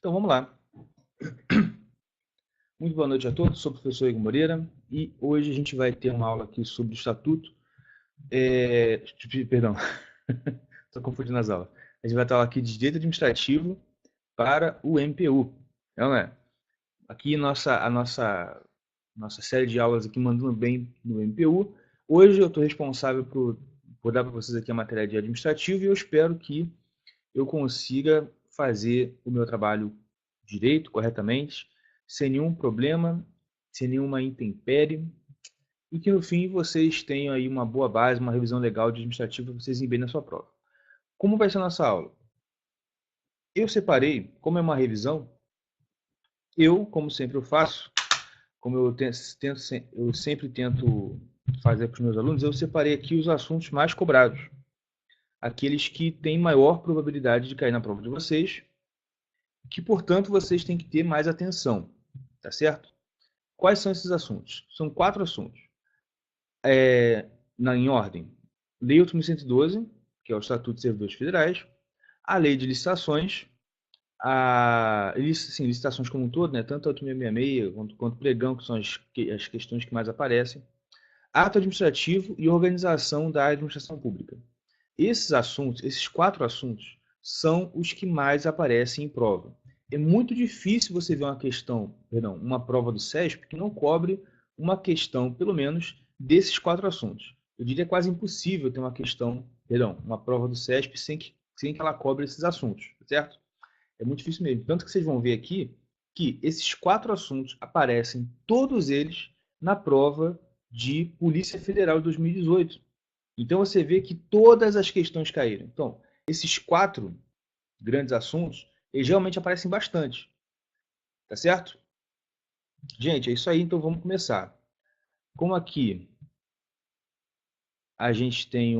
Então vamos lá. Muito boa noite a todos, sou o professor Igor Moreira e hoje a gente vai ter uma aula aqui sobre o Estatuto. Perdão, estou confundindo as aulas. A gente vai ter aula aqui de Direito Administrativo para o MPU. Não é? Aqui a nossa série de aulas aqui mandando bem no MPU. Hoje eu estou responsável por dar para vocês aqui a matéria de administrativo e eu espero que eu consiga fazer o meu trabalho direito, corretamente, sem nenhum problema, sem nenhuma intempérie, e que no fim vocês tenham aí uma boa base, uma revisão legal de administrativo para vocês irem bem na sua prova. Como vai ser a nossa aula? Eu separei, como é uma revisão, como sempre eu faço, como eu sempre tento fazer com os meus alunos, eu separei aqui os assuntos mais cobrados, aqueles que têm maior probabilidade de cair na prova de vocês, que, portanto, vocês têm que ter mais atenção, tá certo? Quais são esses assuntos? São 4 assuntos. Em ordem, Lei 8.112, que é o Estatuto dos Servidores Federais, a Lei de Licitações, licitações como um todo, né, tanto a 8.666 quanto o pregão, que são as questões que mais aparecem, ato administrativo e organização da administração pública. Esses assuntos, esses 4 assuntos, são os que mais aparecem em prova. É muito difícil você ver uma prova do CESP que não cobre uma questão, pelo menos, desses 4 assuntos. Eu diria quase impossível ter uma prova do CESP sem que ela cobre esses assuntos, certo? É muito difícil mesmo. Tanto que vocês vão ver aqui que esses 4 assuntos aparecem, todos eles, na prova de Polícia Federal de 2018. Então você vê que todas as questões caíram. Então, esses 4 grandes assuntos, eles realmente aparecem bastante. Tá certo? Gente, é isso aí, então vamos começar. Como aqui a gente tem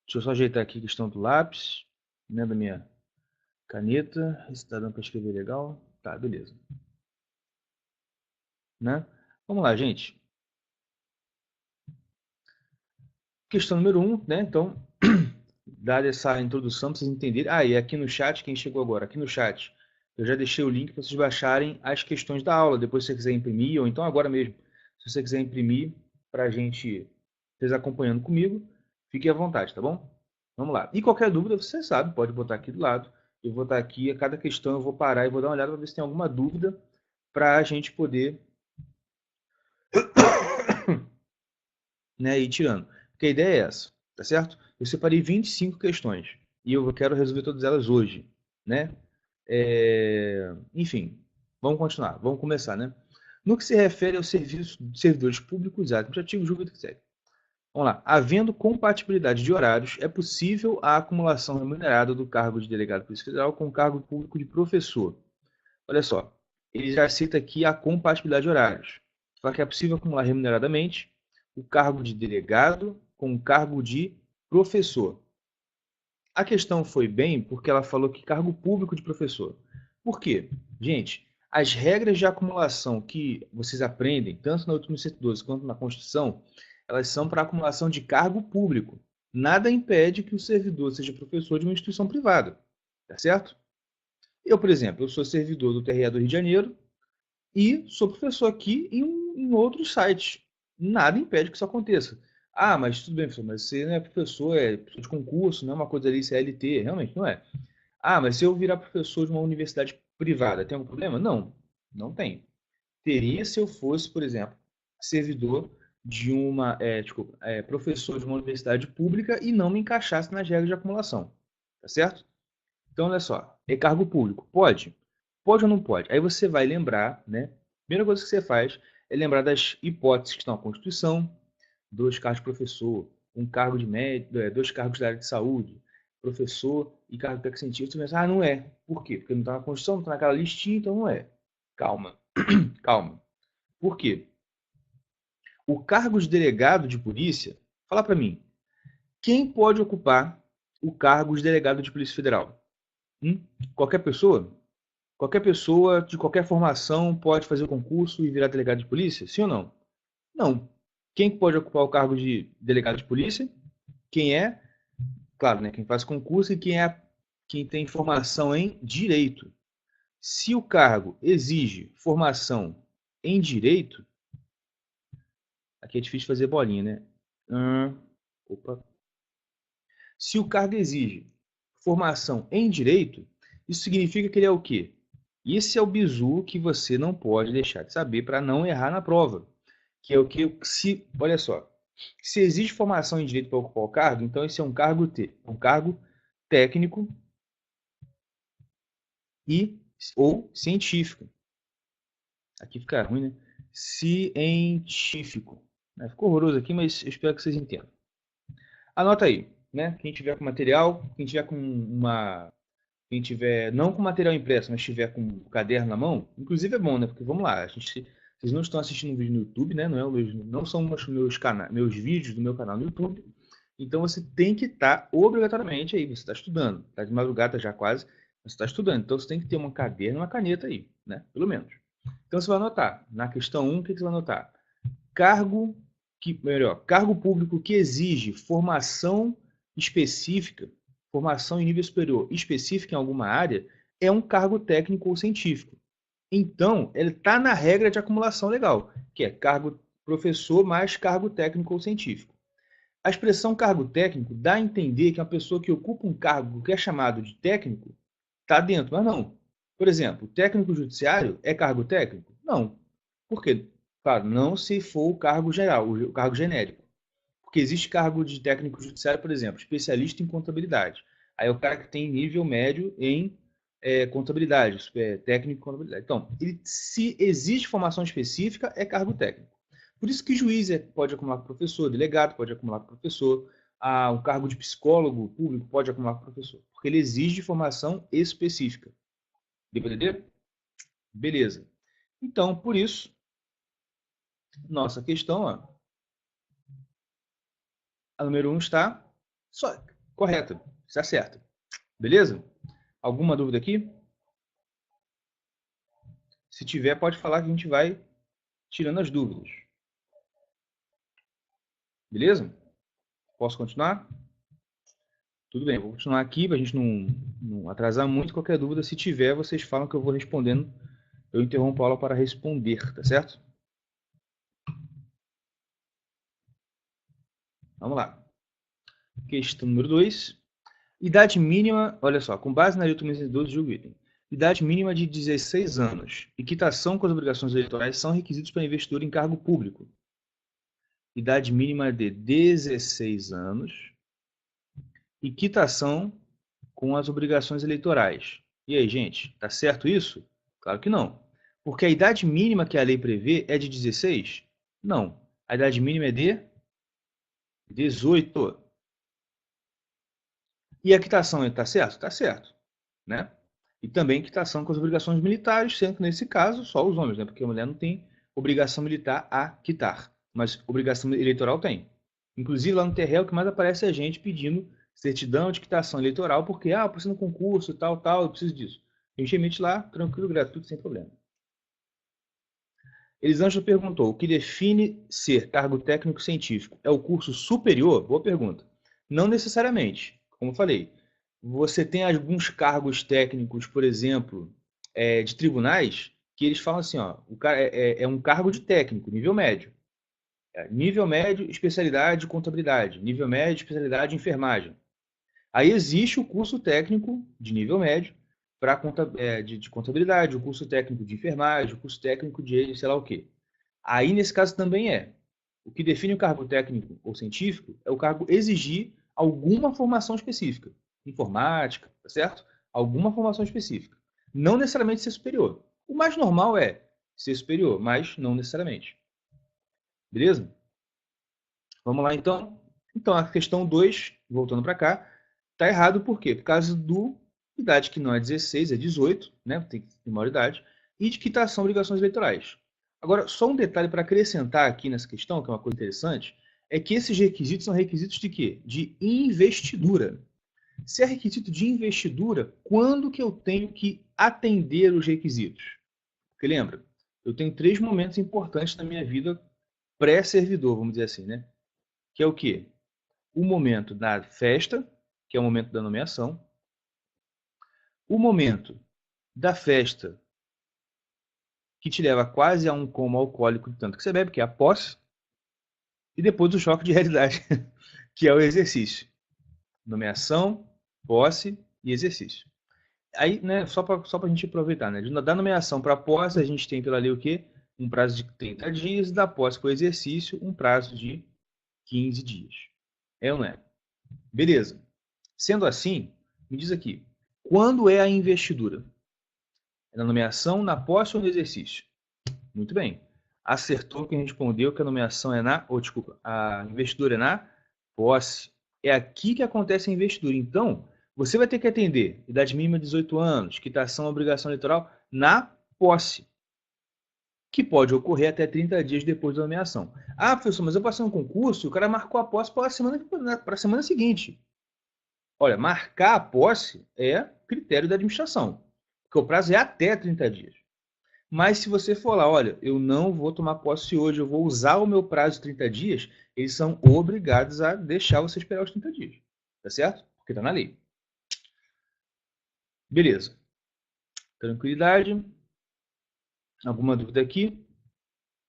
deixa eu só ajeitar aqui a questão do lápis, né, da minha caneta. Se tá dando para escrever legal. Tá, beleza. Né? Vamos lá, gente. Questão número 1, né? Então, dada essa introdução, para vocês entenderem. E aqui no chat, quem chegou agora? Aqui no chat, eu já deixei o link para vocês baixarem as questões da aula. Depois, se você quiser imprimir, ou então agora mesmo, se você quiser imprimir para a gente, vocês acompanhando comigo, fique à vontade, tá bom? Vamos lá. E qualquer dúvida, você sabe, pode botar aqui do lado. Eu vou estar aqui, a cada questão eu vou parar e vou dar uma olhada para ver se tem alguma dúvida para a gente poder ir tirando. Porque a ideia é essa, tá certo? Eu separei 25 questões e eu quero resolver todas elas hoje, né? Enfim, vamos continuar, vamos começar, né? No que se refere aos servidores públicos administrativos, julgo que segue. Vamos lá. Havendo compatibilidade de horários, é possível a acumulação remunerada do cargo de delegado de Polícia Federal com o cargo público de professor. Olha só, ele já cita aqui a compatibilidade de horários. Fala que é possível acumular remuneradamente o cargo de delegado com o cargo de professor. A questão foi bem porque ela falou que cargo público de professor. Por quê? Gente, as regras de acumulação que vocês aprendem, tanto na 8.112 quanto na Constituição, elas são para acumulação de cargo público. Nada impede que o servidor seja professor de uma instituição privada. Tá certo? Eu, por exemplo, eu sou servidor do TRE do Rio de Janeiro e sou professor aqui em outros sites. Nada impede que isso aconteça. Mas tudo bem, professor, mas você não é professor, é professor de concurso, não é uma coisa ali CLT, realmente não é. Mas se eu virar professor de uma universidade privada, tem algum problema? Não, não tem. Teria se eu fosse, por exemplo, servidor de professor de uma universidade pública e não me encaixasse nas regras de acumulação. Tá certo? Então, olha só, é cargo público. Pode? Pode ou não pode? Aí você vai lembrar, né? A primeira coisa que você faz é lembrar das hipóteses que estão na Constituição, 2 cargos de professor, um cargo de médico, 2 cargos da área de saúde, professor e cargo de técnico científico. Você pensa, não é. Por quê? Porque não está na Constituição, não está naquela listinha, então não é. Calma, calma. Por quê? O cargo de delegado de polícia, fala para mim, quem pode ocupar o cargo de delegado de Polícia Federal? Qualquer pessoa? Qualquer pessoa de qualquer formação pode fazer o concurso e virar delegado de polícia? Sim ou não? Não. Quem pode ocupar o cargo de delegado de polícia? Quem é, claro, né, quem faz concurso e quem tem formação em direito. Se o cargo exige formação em direito, aqui é difícil fazer bolinha, né? Opa. Se o cargo exige formação em direito, isso significa que ele é o quê? Esse é o bizu que você não pode deixar de saber para não errar na prova. Que é o que, olha só, se existe formação em direito para ocupar o cargo, então esse é um cargo técnico ou científico. Aqui fica ruim, né? Científico. Ficou horroroso aqui, mas eu espero que vocês entendam. Anota aí, né? Quem tiver com material, quem tiver não com material impresso, mas tiver com um caderno na mão, inclusive é bom, né? Porque vamos lá, vocês não estão assistindo um vídeo no YouTube, né? Não são meus vídeos do meu canal no YouTube. Então você tem que estar obrigatoriamente aí, você está estudando, está de madrugada já quase, você está estudando. Então você tem que ter um caderno e uma caneta aí, né? Pelo menos. Então você vai anotar. Na questão 1, o que você vai anotar? Cargo público que exige formação específica, formação em nível superior específica em alguma área, é um cargo técnico ou científico. Então, ele está na regra de acumulação legal, que é cargo professor mais cargo técnico ou científico. A expressão cargo técnico dá a entender que uma pessoa que ocupa um cargo que é chamado de técnico está dentro, mas não. Por exemplo, técnico judiciário é cargo técnico? Não. Por quê? Claro, não se for o cargo geral, o cargo genérico. Porque existe cargo de técnico judiciário, por exemplo, especialista em contabilidade. Aí é o cara que tem nível médio em contabilidade, técnico em contabilidade. Então, se existe formação específica, é cargo técnico. Por isso que juiz pode acumular com professor, delegado pode acumular com professor, um cargo de psicólogo público pode acumular com professor, porque ele exige formação específica. Deu para entender? Beleza. Então, por isso, nossa questão, ó, a número 1 está correta, está certa. Beleza? Alguma dúvida aqui? Se tiver, pode falar que a gente vai tirando as dúvidas. Beleza? Posso continuar? Tudo bem, vou continuar aqui para a gente não atrasar muito. Qualquer dúvida, se tiver, vocês falam que eu vou respondendo. Eu interrompo a aula para responder, tá certo? Vamos lá. Questão número 2. Idade mínima, olha só, com base na Lei 8.212, julgo item. Idade mínima de 16 anos e quitação com as obrigações eleitorais são requisitos para investidor em cargo público. Idade mínima de 16 anos e quitação com as obrigações eleitorais. E aí, gente, tá certo isso? Claro que não. Porque a idade mínima que a lei prevê é de 16? Não. A idade mínima é de 18. E a quitação está certo? Está certo. Né? E também quitação com as obrigações militares, sendo que nesse caso só os homens, né? Porque a mulher não tem obrigação militar a quitar, mas obrigação eleitoral tem. Inclusive lá no TRE o que mais aparece é a gente pedindo certidão de quitação eleitoral, porque eu preciso no concurso, tal, eu preciso disso. A gente emite lá, tranquilo, gratuito, sem problema. Elisângela perguntou, o que define ser cargo técnico científico? É o curso superior? Boa pergunta. Não necessariamente, como eu falei. Você tem alguns cargos técnicos, por exemplo, de tribunais, que eles falam assim, ó, o cara é um cargo de técnico, nível médio. Nível médio, especialidade de contabilidade. Nível médio, especialidade de enfermagem. Aí existe o curso técnico de nível médio para de contabilidade, o curso técnico de enfermagem, o curso técnico de sei lá o quê. Aí, nesse caso, também o que define o cargo técnico ou científico é o cargo exigir alguma formação específica. Informática, tá certo? Alguma formação específica. Não necessariamente ser superior. O mais normal é ser superior, mas não necessariamente. Beleza? Vamos lá, então. Então, a questão 2, voltando para cá, está errado por quê? Por causa do idade que não é 16, é 18, né? Tem que ter maior idade, e de quitação de obrigações eleitorais. Agora, só um detalhe para acrescentar aqui nessa questão, que é uma coisa interessante, é que esses requisitos são requisitos de quê? De investidura. Se é requisito de investidura, quando que eu tenho que atender os requisitos? Porque lembra, eu tenho 3 momentos importantes na minha vida pré-servidor, vamos dizer assim, né? Que é o quê? O momento da festa, que é o momento da nomeação, o momento da festa, que te leva quase a um coma alcoólico de tanto que você bebe, que é a posse, e depois o choque de realidade, que é o exercício. Nomeação, posse e exercício. Aí, né, só para a gente aproveitar, né? Da nomeação para a posse, a gente tem pela lei o quê? Um prazo de 30 dias, da posse para o exercício, um prazo de 15 dias. É ou não é? Beleza. Sendo assim, me diz aqui, quando é a investidura? É na nomeação, na posse ou no exercício? Muito bem. Acertou quem respondeu que a nomeação é na, ou desculpa, a investidura é na posse. É aqui que acontece a investidura. Então, você vai ter que atender idade mínima de 18 anos, quitação, obrigação eleitoral na posse, que pode ocorrer até 30 dias depois da nomeação. Ah, professor, mas eu passei um concurso e o cara marcou a posse para a semana seguinte. Olha, marcar a posse é critério da administração, porque o prazo é até 30 dias. Mas se você for lá, olha, eu não vou tomar posse hoje, eu vou usar o meu prazo de 30 dias, eles são obrigados a deixar você esperar os 30 dias. Tá certo? Porque tá na lei. Beleza. Tranquilidade. Alguma dúvida aqui?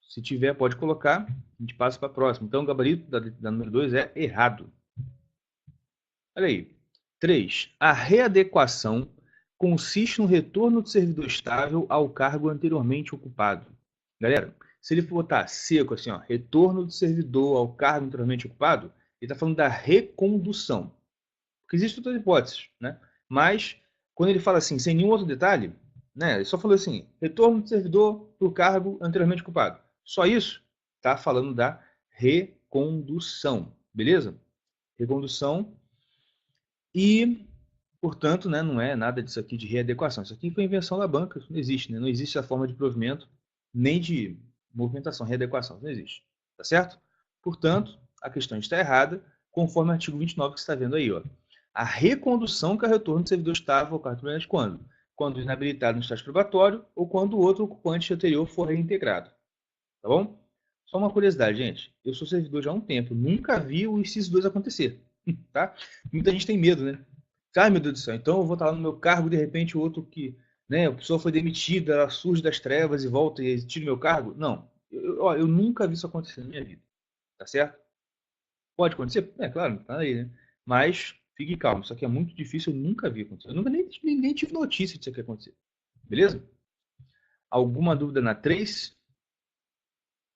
Se tiver, pode colocar. A gente passa para a próxima. Então, o gabarito da número 2 é errado. Olha aí. 3. A readequação consiste no retorno do servidor estável ao cargo anteriormente ocupado. Galera, se ele botar seco assim, ó, retorno do servidor ao cargo anteriormente ocupado, ele está falando da recondução. Porque existem outras hipóteses, né? Mas, quando ele fala assim, sem nenhum outro detalhe, né? Ele só falou assim, retorno do servidor para o cargo anteriormente ocupado. Só isso, está falando da recondução, beleza? Recondução e, portanto, né, não é nada disso aqui de readequação. Isso aqui foi invenção da banca, isso não existe, né? Não existe a forma de provimento nem de movimentação, readequação, não existe. Tá certo? Portanto, a questão está errada, conforme o artigo 29 que você está vendo aí. Ó. A recondução que é o retorno do servidor estável ao cargo permanente quando? Quando inabilitado no estágio probatório ou quando o outro ocupante anterior for reintegrado. Tá bom? Só uma curiosidade, gente. Eu sou servidor já há um tempo. Nunca vi o inciso 2 acontecer. Tá? Muita gente tem medo, né? Ai, meu Deus do céu. Então eu vou estar lá no meu cargo, de repente o outro que, né, a pessoa foi demitida, ela surge das trevas e volta e tira o meu cargo. Não. Eu nunca vi isso acontecer na minha vida. Tá certo? Pode acontecer? É, claro, tá aí, né? Mas fique calmo. Isso aqui é muito difícil, eu nunca vi acontecer. Eu nunca nem tive notícia disso aqui acontecer. Beleza? Alguma dúvida na 3?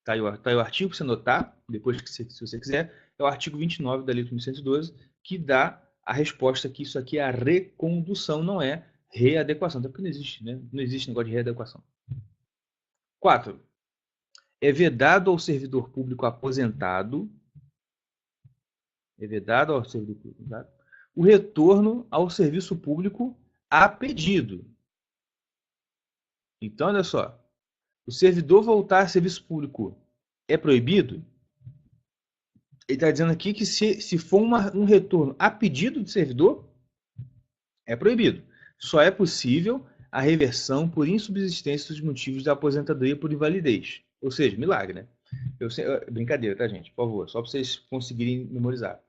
Tá aí o artigo para você anotar, depois que se você quiser. É o artigo 29 da Lei 8.112, que dá a resposta que isso aqui é a recondução, não é readequação. Até porque não existe, né? Não existe negócio de readequação. 4. É vedado ao servidor público aposentado, o retorno ao serviço público a pedido. Então, olha só. O servidor voltar a serviço público é proibido? Ele está dizendo aqui que se for um retorno a pedido do servidor, é proibido. Só é possível a reversão por insubsistência dos motivos da aposentadoria por invalidez. Ou seja, milagre, né? Brincadeira, tá, gente? Por favor, só para vocês conseguirem memorizar.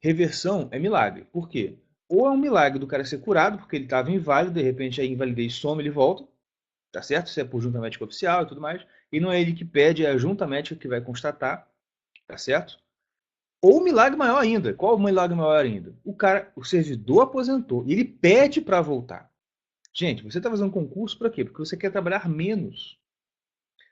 Reversão é milagre. Por quê? Ou é um milagre do cara ser curado, porque ele estava inválido, de repente a invalidez some, ele volta, tá certo? Isso é por junta médica oficial e tudo mais. E não é ele que pede, é a junta médica que vai constatar, tá certo? Ou um milagre maior ainda. Qual o milagre maior ainda? O servidor aposentou e ele pede para voltar. Gente, você está fazendo um concurso para quê? Porque você quer trabalhar menos.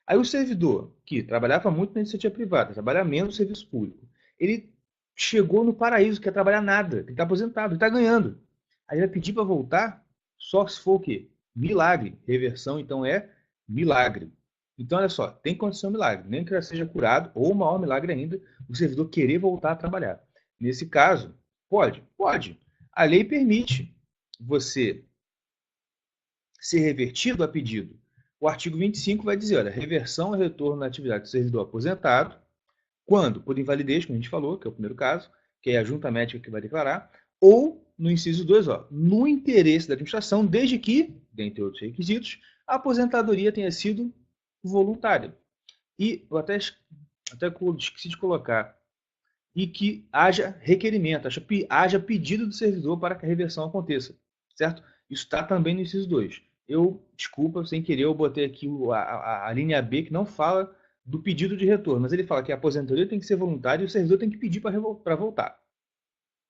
Aí o servidor, que trabalhava muito na iniciativa privada, trabalha menos no serviço público, ele chegou no paraíso, quer trabalhar nada, ele está aposentado, ele está ganhando. Aí ele vai pedir para voltar, só se for o quê? Milagre. Reversão, então, é milagre. Então, olha só, tem condição de milagre. Nem que ela seja curado, ou maior milagre ainda, o servidor querer voltar a trabalhar. Nesse caso, pode? Pode. A lei permite você ser revertido a pedido. O artigo 25 vai dizer, olha, reversão e retorno na atividade do servidor aposentado, quando? Por invalidez, como a gente falou, que é o primeiro caso, que é a junta médica que vai declarar, ou, no inciso 2, ó, no interesse da administração, desde que, dentre outros requisitos, a aposentadoria tenha sido voluntária. E eu até até que eu esqueci de colocar, e que haja requerimento, haja pedido do servidor para que a reversão aconteça, certo? Isso está também no inciso 2. Desculpa, sem querer, eu botei aqui a linha B que não fala do pedido de retorno, mas ele fala que a aposentadoria tem que ser voluntária e o servidor tem que pedir para voltar.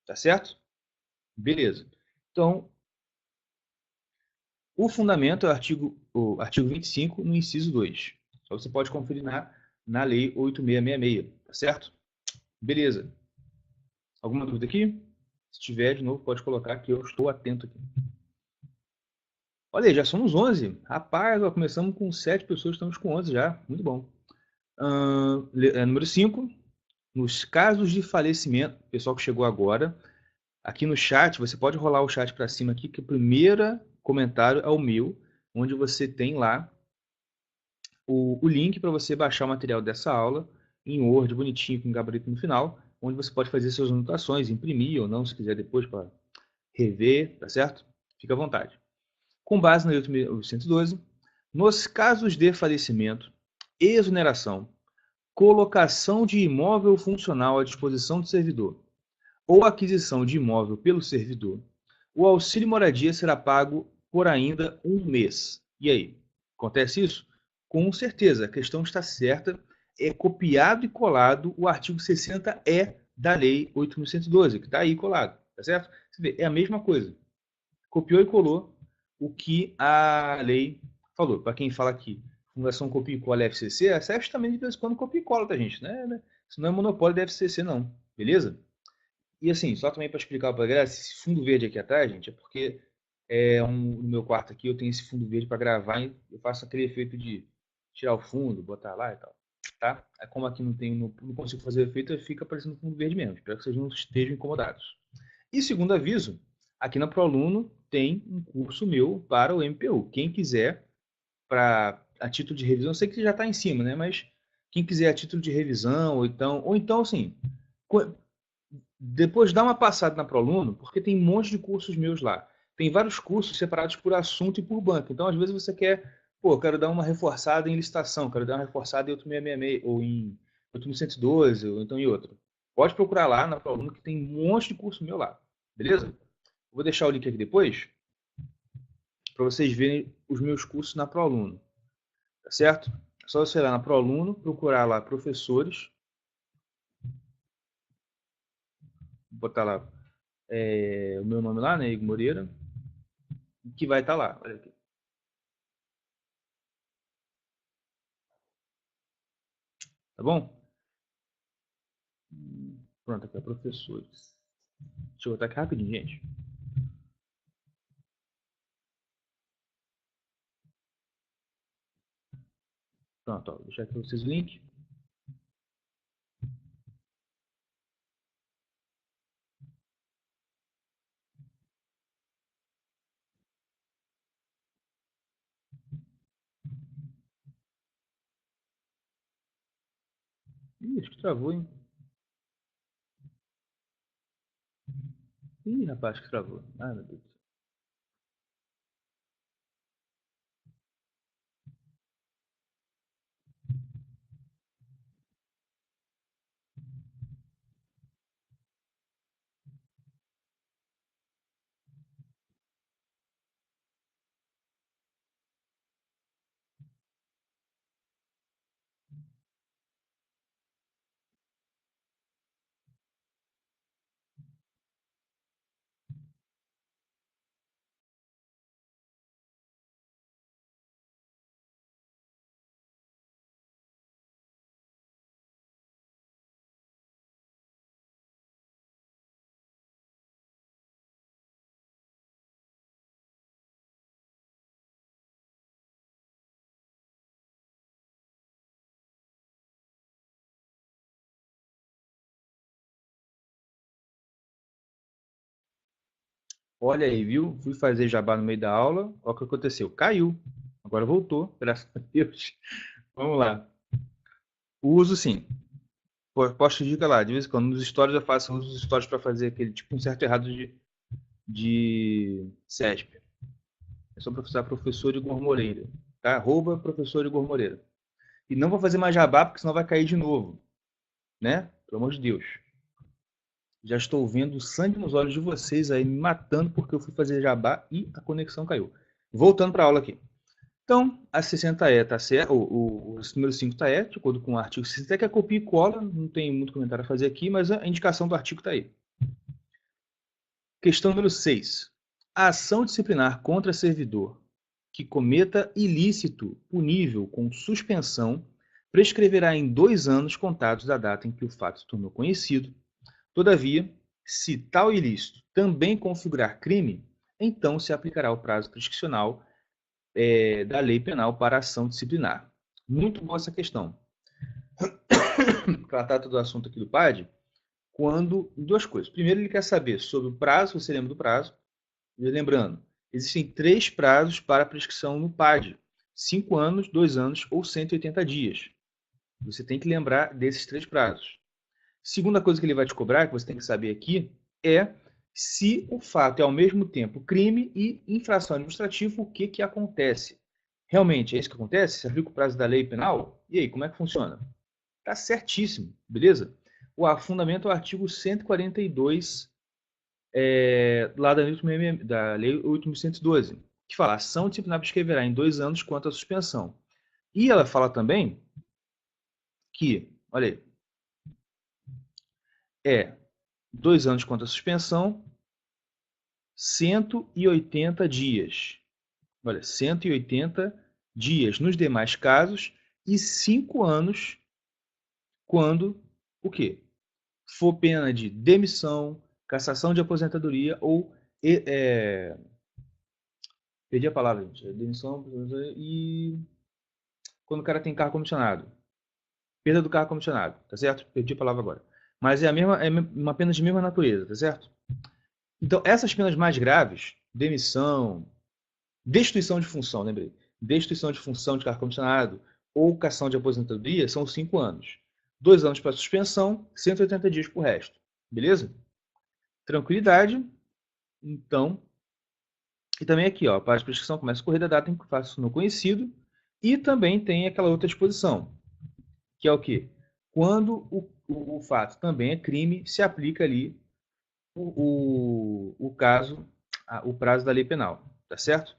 Tá certo? Beleza. Então, o fundamento é o artigo 25, no inciso 2. Então, você pode conferir na Lei 8666, tá certo? Beleza. Alguma dúvida aqui? Se tiver, de novo, pode colocar que eu estou atento aqui. Olha aí, já somos 11. Rapaz, ó, começamos com 7 pessoas, estamos com 11 já. Muito bom. Número 5. Nos casos de falecimento, pessoal que chegou agora, aqui no chat, você pode rolar o chat para cima aqui, que o primeiro comentário é o meu, onde você tem lá o link para você baixar o material dessa aula em Word, bonitinho, com gabarito no final, onde você pode fazer suas anotações, imprimir ou não, se quiser depois para rever, tá certo? Fica à vontade. Com base na Lei 8.812, nos casos de falecimento, exoneração, colocação de imóvel funcional à disposição do servidor ou aquisição de imóvel pelo servidor, o auxílio moradia será pago por ainda um mês. E aí, acontece isso? Com certeza, a questão está certa. É copiado e colado o artigo 60E da Lei 8.112, que está aí colado, tá certo? Você vê, é a mesma coisa. Copiou e colou o que a lei falou. Para quem fala aqui, Fundação Copia e Cola FCC, a SESC também de vez em quando copia e cola, tá, gente? Né? Isso não é monopólio da FCC, não. Beleza? E assim, só também para explicar para a galera, esse fundo verde aqui atrás, gente, é porque no meu quarto aqui eu tenho esse fundo verde para gravar e eu faço aquele efeito de tirar o fundo, botar lá e tal. Tá? Como aqui não consigo fazer o efeito, fica aparecendo fundo verde mesmo. Espero que vocês não estejam incomodados. E segundo aviso, aqui na ProAluno tem um curso meu para o MPU. Quem quiser, a título de revisão, eu sei que já está em cima, né? Mas quem quiser a título de revisão, ou então assim, depois dá uma passada na ProAluno, porque tem um monte de cursos meus lá. Tem vários cursos separados por assunto e por banco. Então, às vezes você quer, quero dar uma reforçada em licitação, quero dar uma reforçada em 8666, ou em 8112, ou então em outro. Pode procurar lá na ProAluno, que tem um monte de curso meu lá. Beleza? Vou deixar o link aqui depois, para vocês verem os meus cursos na ProAluno. Tá certo? É só você ir lá na ProAluno, procurar lá professores, botar lá o meu nome lá, né, Igor Moreira, que vai estar lá. Olha aqui. Tá bom? Pronto, aqui é professores. Deixa eu botar aqui rapidinho, gente. Pronto, ó, vou deixar aqui para vocês o link. Ih, acho que travou, hein? Ih, rapaz, que travou. Ah, meu Deus. Olha aí, viu? Fui fazer jabá no meio da aula. Olha o que aconteceu. Caiu. Agora voltou, graças a Deus. Vamos lá. Uso sim. Posto dica lá. De vez em quando, nos stories eu faço uso dos stories para fazer aquele tipo um certo errado de CESP. É só professor Igor Moreira. Tá? @ professor Igor Moreira. E não vou fazer mais jabá, porque senão vai cair de novo. né? Pelo amor de Deus. Já estou vendo sangue nos olhos de vocês aí me matando porque eu fui fazer jabá e a conexão caiu. Voltando para a aula aqui. Então, a 60E está certo, o número 5 está é, de acordo com o artigo 60, que é copia e cola, não tem muito comentário a fazer aqui, mas a indicação do artigo está aí. Questão número 6. A ação disciplinar contra servidor que cometa ilícito punível com suspensão prescreverá em 2 anos contados da data em que o fato se tornou conhecido. Todavia, se tal ilícito também configurar crime, então se aplicará o prazo prescricional da lei penal para ação disciplinar. Muito boa essa questão. Ela trata do assunto aqui do PAD, quando duas coisas. Primeiro, ele quer saber sobre o prazo, você lembra do prazo? E lembrando, existem 3 prazos para prescrição no PAD: 5 anos, 2 anos ou 180 dias. Você tem que lembrar desses 3 prazos. Segunda coisa que ele vai te cobrar, que você tem que saber aqui, é se o fato é ao mesmo tempo crime e infração administrativa, o que acontece? Realmente é isso que acontece? Se aplica o prazo da lei penal? E aí, como é que funciona? Tá certíssimo, beleza? O fundamento é o artigo 142 lá da Lei 8.112, que fala: a ação disciplinar prescreverá em 2 anos quanto à suspensão. E ela fala também que, olha aí, 2 anos quanto à suspensão, 180 dias. Olha, 180 dias nos demais casos e 5 anos quando o quê? For pena de demissão, cassação de aposentadoria ou perdi a palavra, gente. Demissão e quando o cara tem carro comissionado. Perda do carro comissionado, tá certo? Perdi a palavra agora. Mas é uma pena de mesma natureza, tá certo? Então, essas penas mais graves, demissão, destituição de função, lembrei. Destituição de função de cargo comissionado ou cação de aposentadoria são 5 anos. 2 anos para suspensão, 180 dias para o resto. Beleza? Tranquilidade. Então, e também aqui, ó, a parte de prescrição começa a correr da data em que o fato no conhecido. E também tem aquela outra disposição, que é o quê? Quando o fato também é crime, se aplica ali o caso, o prazo da lei penal. Tá certo?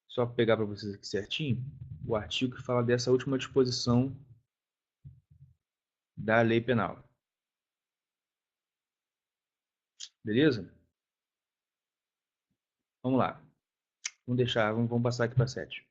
Só pegar para vocês aqui certinho o artigo que fala dessa última disposição da lei penal. Beleza? Vamos lá. Vamos passar aqui para 7.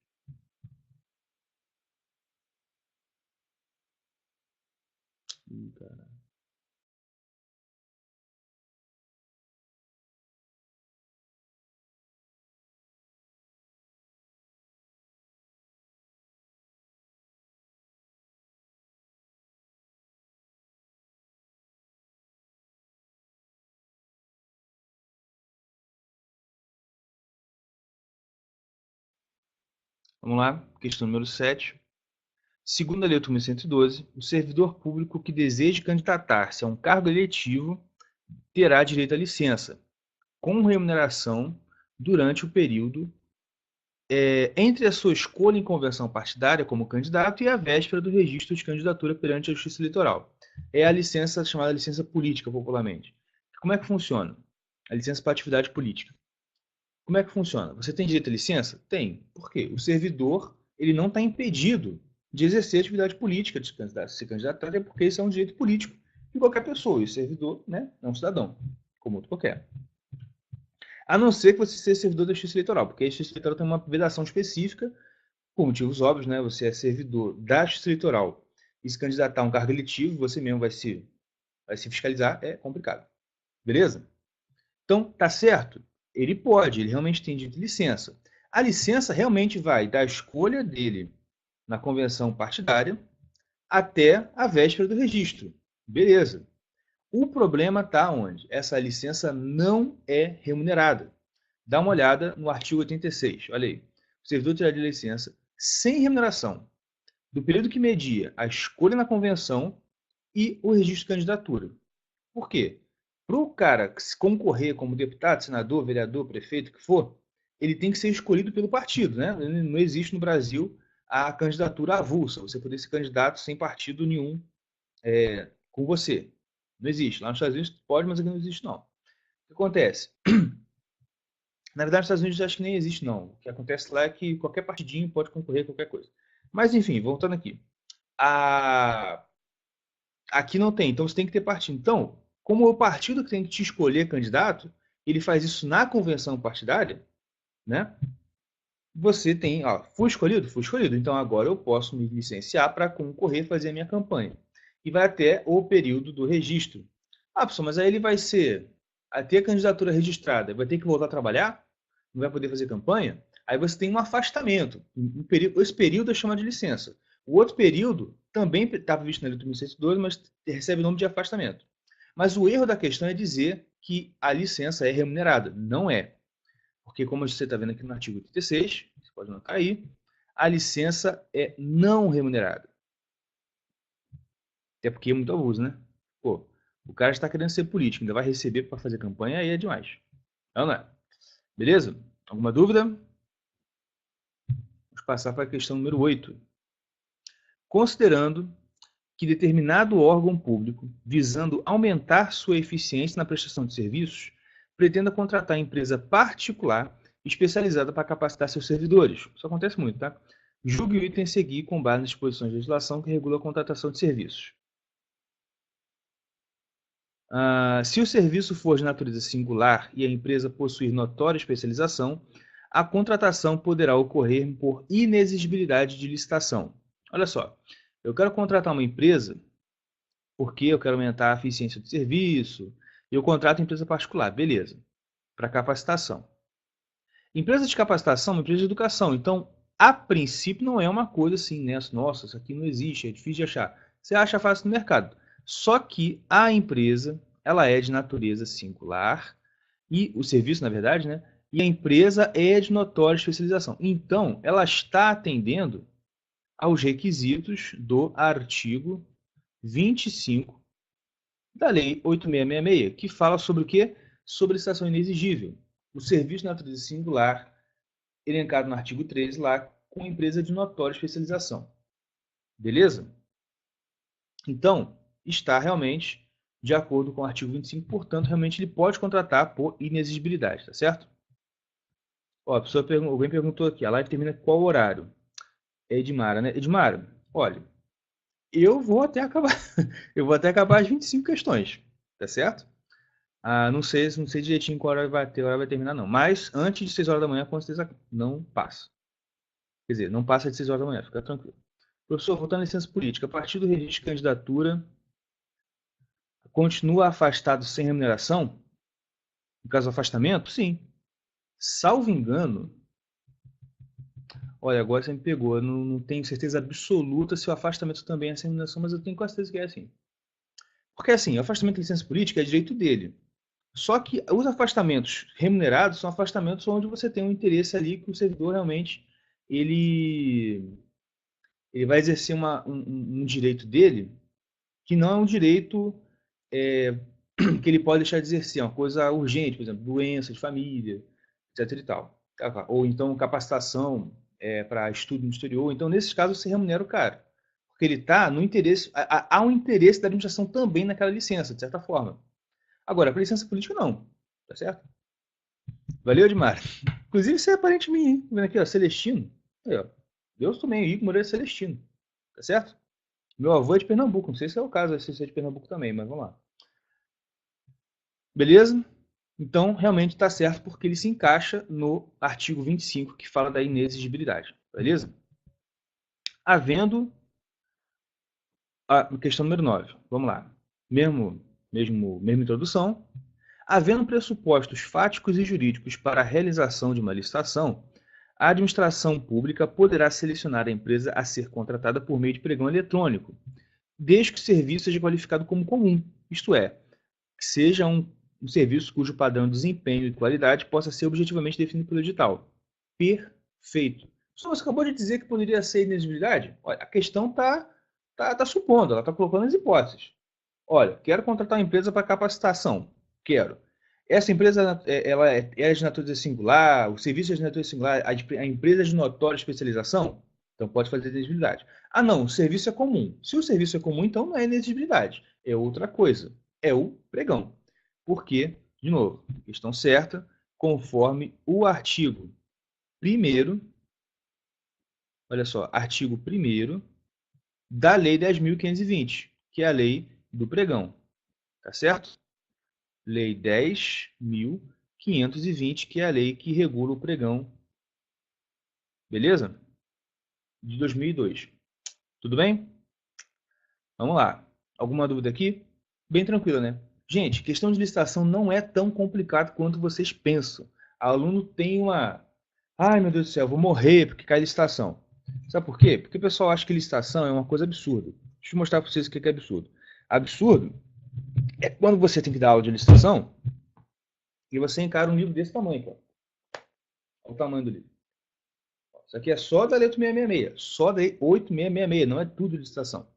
Vamos lá, questão número 7. Segundo a Lei 8.112, o servidor público que deseje candidatar-se a um cargo eletivo terá direito à licença, com remuneração durante o período entre a sua escolha em convenção partidária como candidato e a véspera do registro de candidatura perante a Justiça Eleitoral. É a licença chamada licença política, popularmente. Como é que funciona? A licença para atividade política. Como é que funciona? Você tem direito à licença? Tem. Por quê? O servidor ele não está impedido de exercer atividade política, de se candidatar, até porque isso é um direito político de qualquer pessoa. E o servidor, né, é um cidadão, como outro qualquer. A não ser que você seja servidor da Justiça Eleitoral, porque a Justiça Eleitoral tem uma vedação específica, por motivos óbvios, né? Você é servidor da Justiça Eleitoral e se candidatar a um cargo eletivo, você mesmo vai se fiscalizar, é complicado. Beleza? Então, tá certo? Ele pode, ele realmente tem direito de licença. A licença realmente vai da escolha dele na convenção partidária até a véspera do registro. Beleza. O problema está onde? Essa licença não é remunerada. Dá uma olhada no artigo 86. Olha aí. O servidor terá de licença sem remuneração do período que media a escolha na convenção e o registro de candidatura. Por quê? Para o cara concorrer como deputado, senador, vereador, prefeito, o que for, ele tem que ser escolhido pelo partido. Né? Não existe no Brasil a candidatura avulsa, você poder ser candidato sem partido nenhum com você. Não existe. Lá nos Estados Unidos pode, mas aqui não existe, não. O que acontece? Na verdade, nos Estados Unidos acho que nem existe, não. O que acontece lá é que qualquer partidinho pode concorrer a qualquer coisa. Mas, enfim, voltando aqui. A... Aqui não tem, então você tem que ter partido. Então, como o partido que tem que te escolher candidato, ele faz isso na convenção partidária, né? Você tem, ó, fui escolhido, então agora eu posso me licenciar para concorrer, fazer a minha campanha. E vai até o período do registro. Ah, pessoal, mas aí ele vai ser, a ter a candidatura registrada, vai ter que voltar a trabalhar? Não vai poder fazer campanha? Aí você tem um afastamento. Esse período é chamado de licença. O outro período também estava visto na Lei 8.102, mas recebe o nome de afastamento. Mas o erro da questão é dizer que a licença é remunerada. Não é. Porque, como você está vendo aqui no artigo 86, você pode notar aí, a licença é não remunerada. Até porque é muito abuso, né? Pô, o cara está querendo ser político, ainda vai receber para fazer campanha, aí é demais. Não é? Beleza? Alguma dúvida? Vamos passar para a questão número 8. Considerando que determinado órgão público, visando aumentar sua eficiência na prestação de serviços, pretenda contratar empresa particular especializada para capacitar seus servidores. Isso acontece muito, tá? Julgue o item a seguir com base nas disposições de legislação que regula a contratação de serviços. Se o serviço for de natureza singular e a empresa possuir notória especialização, a contratação poderá ocorrer por inexigibilidade de licitação. Olha só, eu quero contratar uma empresa porque eu quero aumentar a eficiência do serviço, eu contrato empresa particular, beleza, para capacitação. Empresa de capacitação é uma empresa de educação, então, a princípio, não é uma coisa assim, né? Nossa, isso aqui não existe, é difícil de achar. Você acha fácil no mercado. Só que a empresa, ela é de natureza singular, e o serviço, na verdade, né? E a empresa é de notória especialização. Então, ela está atendendo aos requisitos do artigo 25 da Lei 8.666, que fala sobre o quê? Sobre licitação inexigível. O serviço de natureza singular, elencado no artigo 13 lá, com empresa de notória especialização. Beleza? Então, está realmente de acordo com o artigo 25, portanto, realmente ele pode contratar por inexigibilidade, tá certo? Ó, a pessoa alguém perguntou aqui, a live termina qual horário? É Edmara, né? Edmara, olha, eu vou até acabar, eu vou até acabar as 25 questões, tá certo? Não sei direitinho qual hora vai ter, hora vai terminar, não. Mas antes de 6 horas da manhã, com certeza não passa. Quer dizer, não passa de 6 horas da manhã, fica tranquilo. Professor, voltando à licença política, a partir do registro de candidatura, continua afastado sem remuneração? No caso do afastamento? Sim. Salvo engano, olha, agora você me pegou, eu não tenho certeza absoluta se o afastamento também é sem remuneração, mas eu tenho quase certeza que é assim. Porque assim, o afastamento de licença política é direito dele. Só que os afastamentos remunerados são afastamentos onde você tem um interesse ali que o servidor realmente ele, ele vai exercer um direito dele que não é um direito é, que ele pode deixar de exercer, é uma coisa urgente, por exemplo, doença de família, etc. e tal. Ou então capacitação para estudo no exterior. Então, nesses casos, você remunera o cara. Porque ele está no interesse, há um interesse da administração também naquela licença, de certa forma. Agora, para licença política, não. Tá certo? Valeu, Edmar. Inclusive, você é parente de mim, hein? Vendo aqui, ó, Celestino. Aí, ó. Deus também, Rico Moreira Celestino. Tá certo? Meu avô é de Pernambuco. Não sei se é o caso, se você é de Pernambuco também, mas vamos lá. Beleza? Então, realmente está certo porque ele se encaixa no artigo 25, que fala da inexigibilidade. Beleza? Havendo a questão número 9. Vamos lá. Mesma introdução. Havendo pressupostos fáticos e jurídicos para a realização de uma licitação, a administração pública poderá selecionar a empresa a ser contratada por meio de pregão eletrônico, desde que o serviço seja qualificado como comum, isto é, que seja um serviço cujo padrão de desempenho e qualidade possa ser objetivamente definido pelo edital. Perfeito. Só você acabou de dizer que poderia ser inexigibilidade? Olha, a questão está supondo, ela está colocando as hipóteses. Olha, quero contratar uma empresa para capacitação. Quero. Essa empresa ela é de natureza singular, o serviço é de natureza singular, a empresa é de notória especialização? Então pode fazer inexigibilidade. Ah, não, o serviço é comum. Se o serviço é comum, então não é inexigibilidade. É outra coisa. É o pregão. Porque, de novo, questão certa, conforme o artigo 1º, olha só, artigo 1º da Lei 10.520, que é a lei do pregão. Tá certo? Lei 10.520, que é a lei que regula o pregão. Beleza? De 2002. Tudo bem? Vamos lá. Alguma dúvida aqui? Bem tranquila, né? Gente, questão de licitação não é tão complicado quanto vocês pensam. O aluno tem uma... Ai, meu Deus do céu, vou morrer porque cai licitação. Sabe por quê? Porque o pessoal acha que licitação é uma coisa absurda. Deixa eu mostrar para vocês o que é absurdo. Absurdo é quando você tem que dar aula de licitação e você encara um livro desse tamanho, cara. Olha o tamanho do livro. Isso aqui é só da Lei 8.666, só da Lei 8.666, não é tudo de licitação.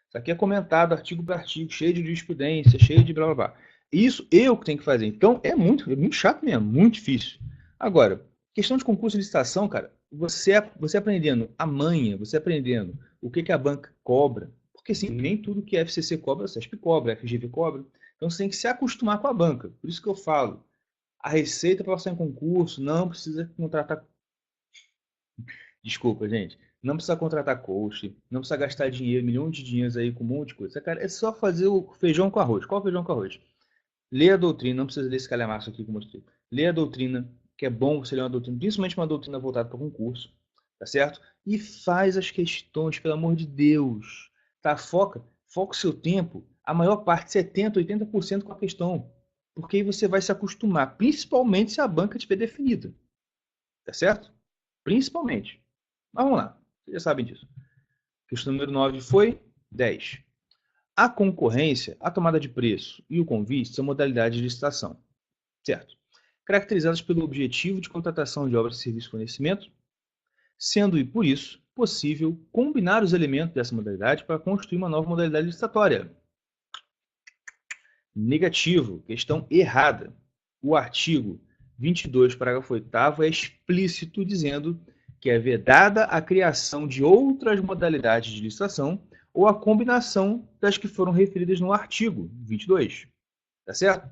Isso aqui é comentado artigo por artigo, cheio de jurisprudência, cheio de blá blá blá. Isso eu que tenho que fazer. Então é muito chato mesmo, muito difícil. Agora, questão de concurso de licitação, cara, você aprendendo a manha, você aprendendo o que a banca cobra, porque assim, nem tudo que a FCC cobra, a CESP cobra, a FGV cobra. Então você tem que se acostumar com a banca. Por isso que eu falo, a receita para passar em concurso não precisa contratar. Desculpa, gente. Não precisa contratar coach, não precisa gastar dinheiro, milhões de dinheiros aí com um monte de coisa. Cara, é só fazer o feijão com arroz. Qual feijão com arroz? Lê a doutrina, não precisa ler esse calhamaço aqui que eu mostrei. Lê a doutrina, que é bom você ler uma doutrina, principalmente uma doutrina voltada para concurso, tá certo? E faz as questões, pelo amor de Deus. Tá? Foca o seu tempo, a maior parte, 70%, 80% com a questão. Porque aí você vai se acostumar, principalmente se a banca estiver definida. Tá certo? Principalmente. Mas vamos lá, vocês já sabem disso. Questão número 9 foi 10. A concorrência, a tomada de preço e o convite são modalidades de licitação, certo? Caracterizadas pelo objetivo de contratação de obras, serviços e fornecimento, sendo, por isso, possível combinar os elementos dessa modalidade para construir uma nova modalidade licitatória. Negativo, questão errada. O artigo 22, parágrafo 8º, é explícito dizendo que é vedada a criação de outras modalidades de licitação ou a combinação das que foram referidas no artigo 22. Tá certo?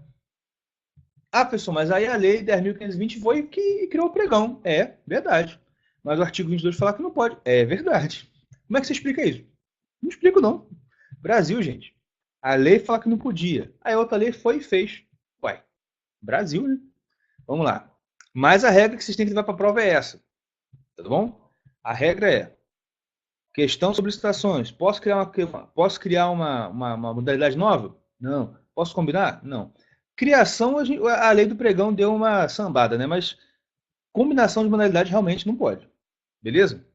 Ah, pessoal, mas aí a lei 10.520 foi que criou o pregão. É verdade. Mas o artigo 22 fala que não pode. É verdade. Como é que você explica isso? Não explico, não. Brasil, gente. A lei fala que não podia. Aí a outra lei foi e fez. Uai, Brasil, né? Vamos lá. Mas a regra que vocês têm que levar para a prova é essa. Tá bom? A regra é: questão sobre licitações. Posso criar uma modalidade nova? Não. Posso combinar? Não. Criação, a lei do pregão deu uma sambada, né? Mas combinação de modalidade realmente não pode. Beleza?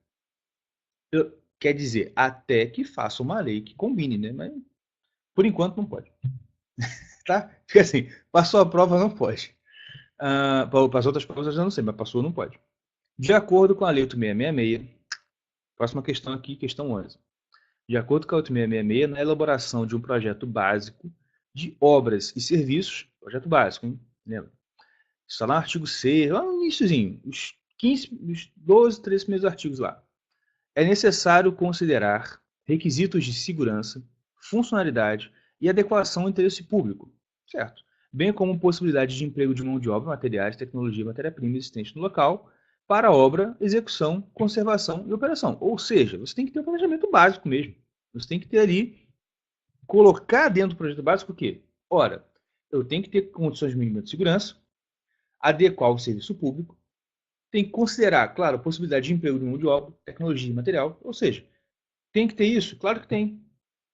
Quer dizer, até que faça uma lei que combine, né? Mas por enquanto não pode. Tá? Fica assim, passou a prova, não pode. Para as outras provas eu já não sei, mas passou, não pode. De acordo com a lei 8666, próxima questão aqui, questão 11. De acordo com a 8666, na elaboração de um projeto básico de obras e serviços, projeto básico, hein? Lembra? Isso está lá no artigo 6, lá no iníciozinho, os 12, 13 primeiros artigos lá. É necessário considerar requisitos de segurança, funcionalidade e adequação ao interesse público, certo? Bem como possibilidade de emprego de mão de obra, materiais, tecnologia e matéria-prima existente no local para a obra, execução, conservação e operação. Ou seja, você tem que ter um planejamento básico mesmo. Você tem que ter ali, colocar dentro do projeto básico o quê? Ora, eu tenho que ter condições mínimas de segurança, adequar o serviço público, tem que considerar, claro, a possibilidade de emprego de mão de obra, tecnologia e material. Ou seja, tem que ter isso? Claro que tem.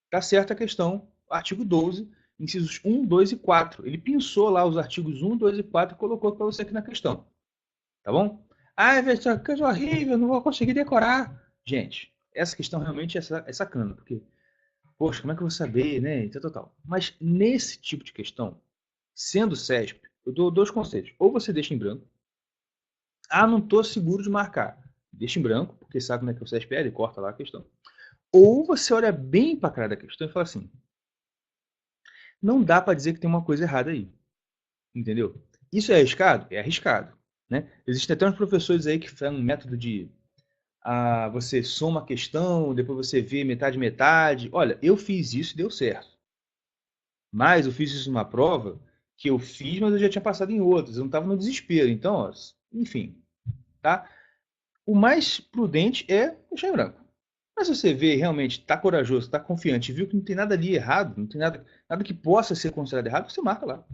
Está certa a questão, artigo 12, incisos 1, 2 e 4. Ele pensou lá os artigos 1, 2 e 4 e colocou para você aqui na questão. Tá bom? Ah, é coisa horrível, não vou conseguir decorar. Gente, essa questão realmente é sacana, porque, poxa, como é que eu vou saber, né? E tal. Mas nesse tipo de questão, sendo CESP, eu dou dois conselhos. Ou você deixa em branco. Ah, não estou seguro de marcar. Deixa em branco, porque sabe como é que o CESP é, ele corta lá a questão. Ou você olha bem para a cara da questão e fala assim, não dá para dizer que tem uma coisa errada aí. Entendeu? Isso é arriscado? É arriscado. Né? Existem até uns professores aí que fazem um método de você soma a questão, depois você vê metade, metade. Olha, eu fiz isso e deu certo. Mas eu fiz isso numa prova que eu fiz, mas eu já tinha passado em outras. Eu não estava no desespero. Então, ó, enfim, tá? O mais prudente é deixar em branco. Mas se você vê realmente, está corajoso, está confiante, viu que não tem nada ali errado, não tem nada que possa ser considerado errado, você marca lá.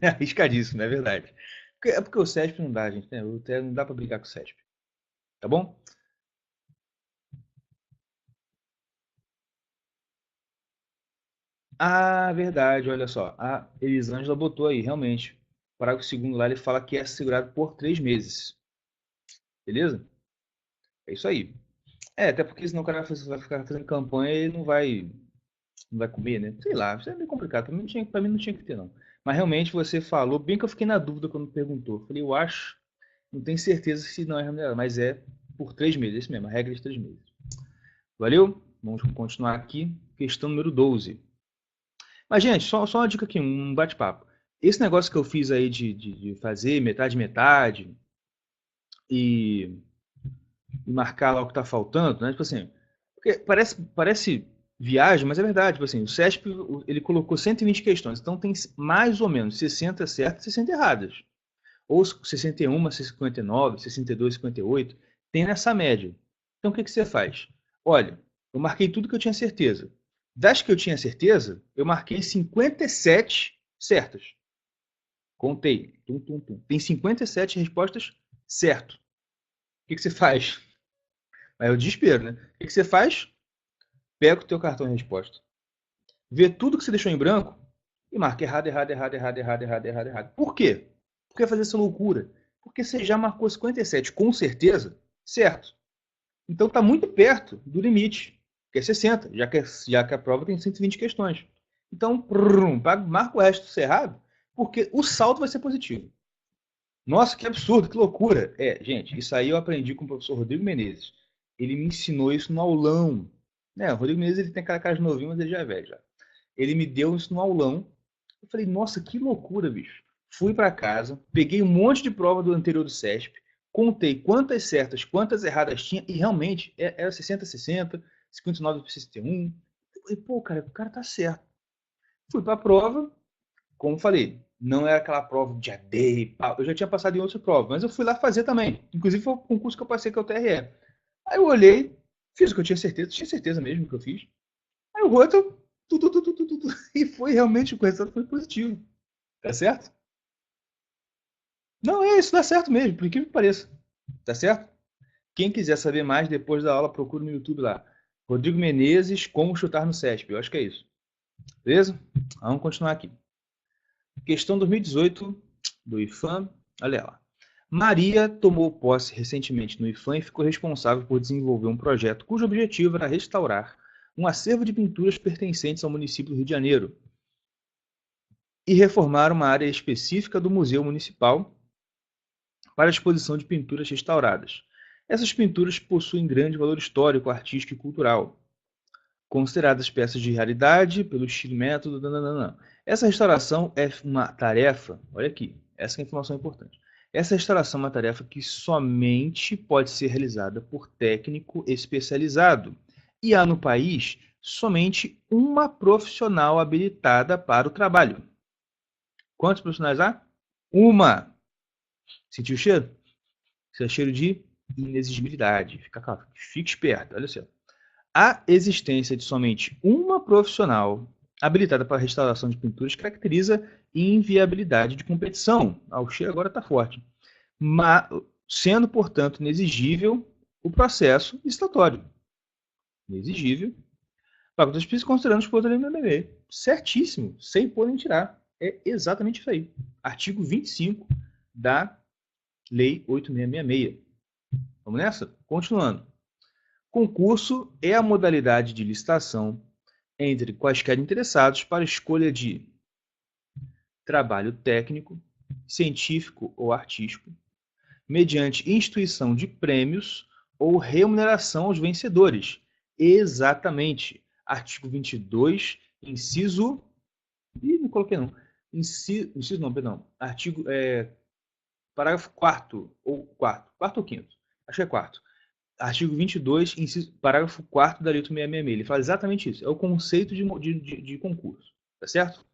É arriscadíssimo, não é verdade? É porque o CESP não dá, gente. Né? Não dá para brincar com o CESP. Tá bom? Ah, verdade, olha só. A Elisângela botou aí, realmente. O parágrafo segundo lá, ele fala que é assegurado por 3 meses. Beleza? É isso aí. Até porque senão o cara vai ficar fazendo campanha e não vai comer, né? Sei lá, isso é meio complicado. Pra mim não tinha que ter, não. Mas realmente você falou, bem que eu fiquei na dúvida quando perguntou. Falei, eu acho, não tenho certeza se não é remunerado, mas é por 3 meses, é isso mesmo, a regra de 3 meses. Valeu? Vamos continuar aqui. Questão número 12. Mas, gente, só uma dica aqui, um bate-papo. Esse negócio que eu fiz aí de fazer metade, metade e, e marcar lá o que tá faltando, né? Tipo assim, porque parece viagem, mas é verdade. Tipo assim, o CESP, ele colocou 120 questões, então tem mais ou menos 60 certas e 60 erradas. Ou 61, 59, 62, 58, tem nessa média. Então o que você faz? Olha, eu marquei tudo que eu tinha certeza. Das que eu tinha certeza, eu marquei 57 certas. Contei. Tum, tum, tum. Tem 57 respostas certo. O que você faz? Aí é o desespero, né? O que você faz? Pega o teu cartão de resposta. Vê tudo que você deixou em branco e marca errado, errado, errado, errado, errado, errado, errado, errado. Por quê? Por que fazer essa loucura? Porque você já marcou 57 com certeza, certo. Então está muito perto do limite, que é 60, já que a prova tem 120 questões. Então, marca o resto cerrado, porque o saldo vai ser positivo. Nossa, que absurdo, que loucura. Gente, isso aí eu aprendi com o professor Rodrigo Menezes. Ele me ensinou isso no aulão. O Rodrigo Menezes ele tem aquela cara de novinho, mas ele já é velho já. Ele me deu isso no aulão. Eu falei, nossa, que loucura, bicho. Fui para casa, peguei um monte de prova do anterior do CESP, contei quantas certas, quantas erradas tinha, e realmente era 60-60, 59-61. Eu falei, pô, cara, o cara tá certo. Fui para a prova, como falei, não era aquela prova de AD, eu já tinha passado em outra prova, mas eu fui lá fazer também. Inclusive foi o concurso que eu passei, que é o TRE. Aí eu olhei, fiz o que eu tinha certeza mesmo que eu fiz. Aí o outro, e foi realmente, o resultado foi positivo. Tá certo? Não, isso dá certo mesmo, por incrível que pareça. Tá certo? Quem quiser saber mais depois da aula, procura no YouTube lá. Rodrigo Menezes, como chutar no CESP. Eu acho que é isso. Beleza? Vamos continuar aqui. Questão 2018 do IFAM. Olha lá. Maria tomou posse recentemente no IFAM e ficou responsável por desenvolver um projeto cujo objetivo era restaurar um acervo de pinturas pertencentes ao município do Rio de Janeiro e reformar uma área específica do Museu Municipal para a exposição de pinturas restauradas. Essas pinturas possuem grande valor histórico, artístico e cultural, consideradas peças de raridade pelo estilo e método. Nananana. Essa restauração é uma tarefa, olha aqui, essa é a informação importante. Essa restauração é uma tarefa que somente pode ser realizada por técnico especializado. E há no país somente uma profissional habilitada para o trabalho. Quantos profissionais há? Uma. Sentiu o cheiro? Isso é cheiro de inexigibilidade. Fique esperto, olha só. A existência de somente uma profissional habilitada para a restauração de pinturas caracteriza inviabilidade de competição. O cheiro agora está forte. Mas, sendo, portanto, inexigível o processo licitatório. Inexigível. Faculdades Físicas considerando os pontos da MME. Certíssimo, sem pôr nem tirar. É exatamente isso aí. Artigo 25 da Lei 8666. Vamos nessa? Continuando. Concurso é a modalidade de licitação entre quaisquer interessados para escolha de trabalho técnico, científico ou artístico, mediante instituição de prêmios ou remuneração aos vencedores. Exatamente. Artigo 22, inciso. Ih, não coloquei não. Inciso não, perdão. Parágrafo 4 ou 4 ou 5. Acho que é 4. artigo 22, parágrafo 4º da Lei 866. Ele fala exatamente isso. É o conceito de concurso. Tá certo?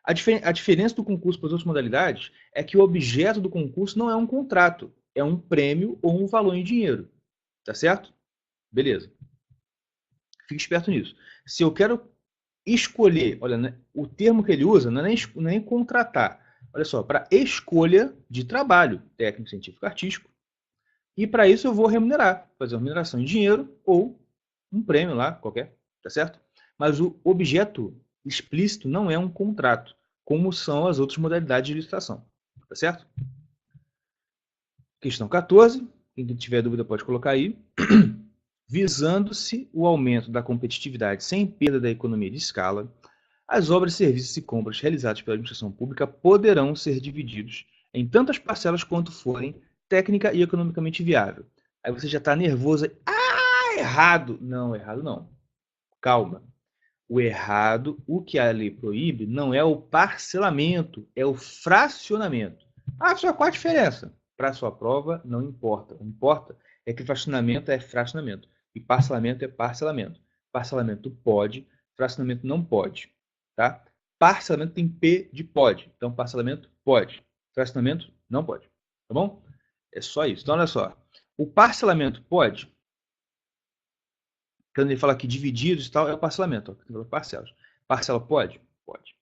A diferença do concurso para as outras modalidades é que o objeto do concurso não é um contrato, é um prêmio ou um valor em dinheiro. Tá certo? Beleza. Fique esperto nisso. Se eu quero escolher, olha, né, o termo que ele usa não é nem contratar. Olha só, para escolha de trabalho técnico, científico, artístico. E para isso eu vou remunerar, fazer uma remuneração em dinheiro ou um prêmio lá, qualquer, tá certo? Mas o objeto explícito não é um contrato, como são as outras modalidades de licitação, tá certo? Questão 14, quem tiver dúvida pode colocar aí. Visando-se o aumento da competitividade sem perda da economia de escala, as obras, serviços e compras realizados pela administração pública poderão ser divididos em tantas parcelas quanto forem técnica e economicamente viável. Aí você já está nervoso. Ah, errado! Não, errado não. Calma. O errado, o que a lei proíbe, não é o parcelamento, é o fracionamento. Ah, só qual a diferença? Para a sua prova, não importa. O que importa é que fracionamento é fracionamento e parcelamento é parcelamento. Parcelamento pode, fracionamento não pode. Tá? Parcelamento tem P de pode. Então, parcelamento pode. Fracionamento não pode. Tá bom? É só isso. Então, olha só. O parcelamento pode. Quando ele fala aqui divididos e tal, é o parcelamento. Ó, parcelas. Parcela pode? Pode.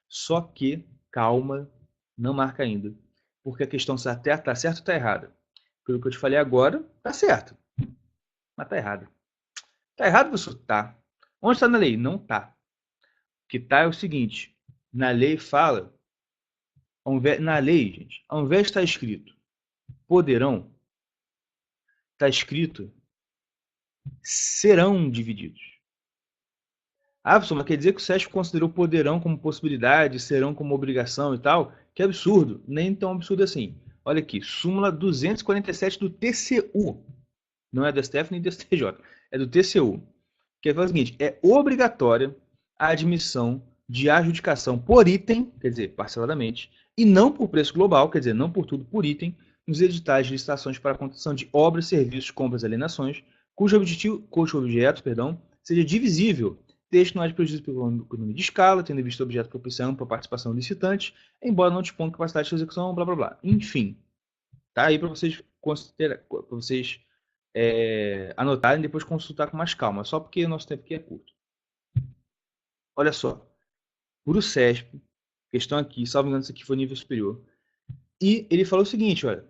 Só que, calma, não marca ainda. Porque a questão se até está certo ou está errada. Pelo que eu te falei agora, está certo. Mas está errado. Está errado, professor? Tá. Onde está na lei? Não está. O que está é o seguinte. Na lei fala... Na lei, gente, ao invés de estar escrito poderão, está escrito serão divididos. Ah, professor, mas quer dizer que o SESC considerou poderão como possibilidade, serão como obrigação e tal? Que absurdo. Nem tão absurdo assim. Olha aqui, súmula 247 do TCU. Não é do STF nem do STJ. É do TCU. Que fala o seguinte, é obrigatória a admissão de adjudicação por item, quer dizer, parceladamente, e não por preço global, quer dizer, não por tudo, por item, nos editais de licitações para a concessão de obras, serviços, compras e alienações, cujo objeto seja divisível, desde que não haja prejuízo pela economia de escala, tendo visto o objeto propiciando para a participação do licitante, embora não disponha capacidade de execução, blá blá blá. Enfim, tá aí para vocês anotarem e depois consultar com mais calma, só porque o nosso tempo aqui é curto. Olha só, por o CESP, questão aqui, salvo engano, isso aqui foi nível superior, e ele falou o seguinte, olha,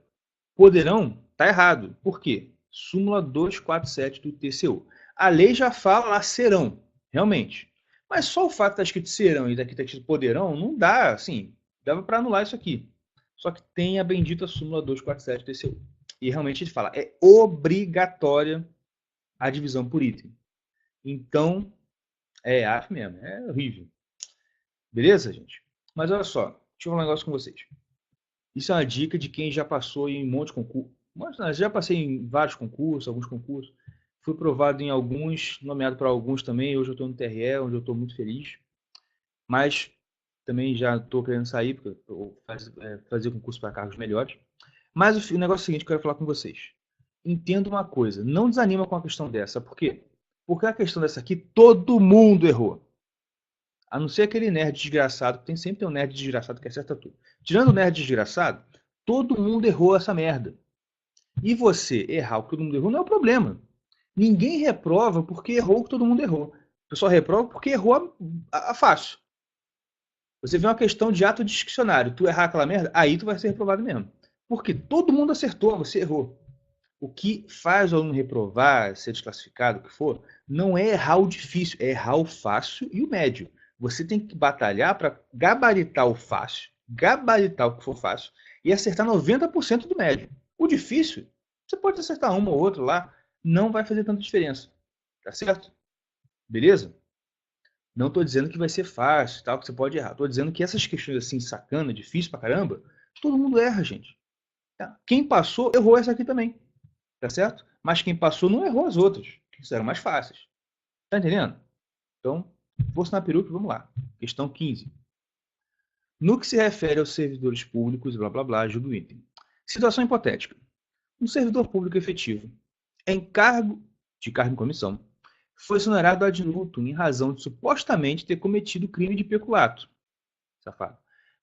poderão, tá errado. Por quê? Súmula 247 do TCU. A lei já fala lá serão, realmente. Mas só o fato de estar escrito serão e daqui está escrito poderão, não dá, assim, dava para anular isso aqui. Só que tem a bendita súmula 247 do TCU. E realmente ele fala, é obrigatória a divisão por item. Então, acho mesmo, é horrível. Beleza, gente? Mas olha só, deixa eu falar um negócio com vocês. Isso é uma dica de quem já passou em um monte de concurso. Já passei em vários concursos, alguns concursos. Fui provado em alguns, nomeado para alguns também. Hoje eu estou no TRE, onde eu estou muito feliz. Mas também já estou querendo sair, porque eu fazer concurso para cargos melhores. Mas o negócio é o seguinte que eu quero falar com vocês. Entenda uma coisa, não desanima com a questão dessa. Por quê? Porque a questão dessa aqui, todo mundo errou. A não ser aquele nerd desgraçado, que sempre tem um nerd desgraçado que acerta tudo. Tirando o nerd desgraçado, todo mundo errou essa merda. E você errar o que todo mundo errou não é o problema. Ninguém reprova porque errou o que todo mundo errou. O pessoal reprova porque errou a fácil. Você vê uma questão de ato discricionário, tu errar aquela merda, aí tu vai ser reprovado mesmo. Porque todo mundo acertou, você errou. O que faz o aluno reprovar, ser desclassificado, o que for, não é errar o difícil, é errar o fácil e o médio. Você tem que batalhar para gabaritar o fácil, gabaritar o que for fácil e acertar 90% do médio. O difícil, você pode acertar uma ou outra lá, não vai fazer tanta diferença. Tá certo? Beleza? Não estou dizendo que vai ser fácil, tal, que você pode errar. Estou dizendo que essas questões assim, sacana, difícil pra caramba, todo mundo erra, gente. Quem passou, errou essa aqui também. Tá certo? Mas quem passou não errou as outras, que eram mais fáceis. Tá entendendo? Então, força na peruca, vamos lá. Questão 15. No que se refere aos servidores públicos, blá blá blá, ajuda o item. Situação hipotética. Um servidor público efetivo de cargo em comissão, foi exonerado ad nutum em razão de supostamente ter cometido crime de peculato. Safado.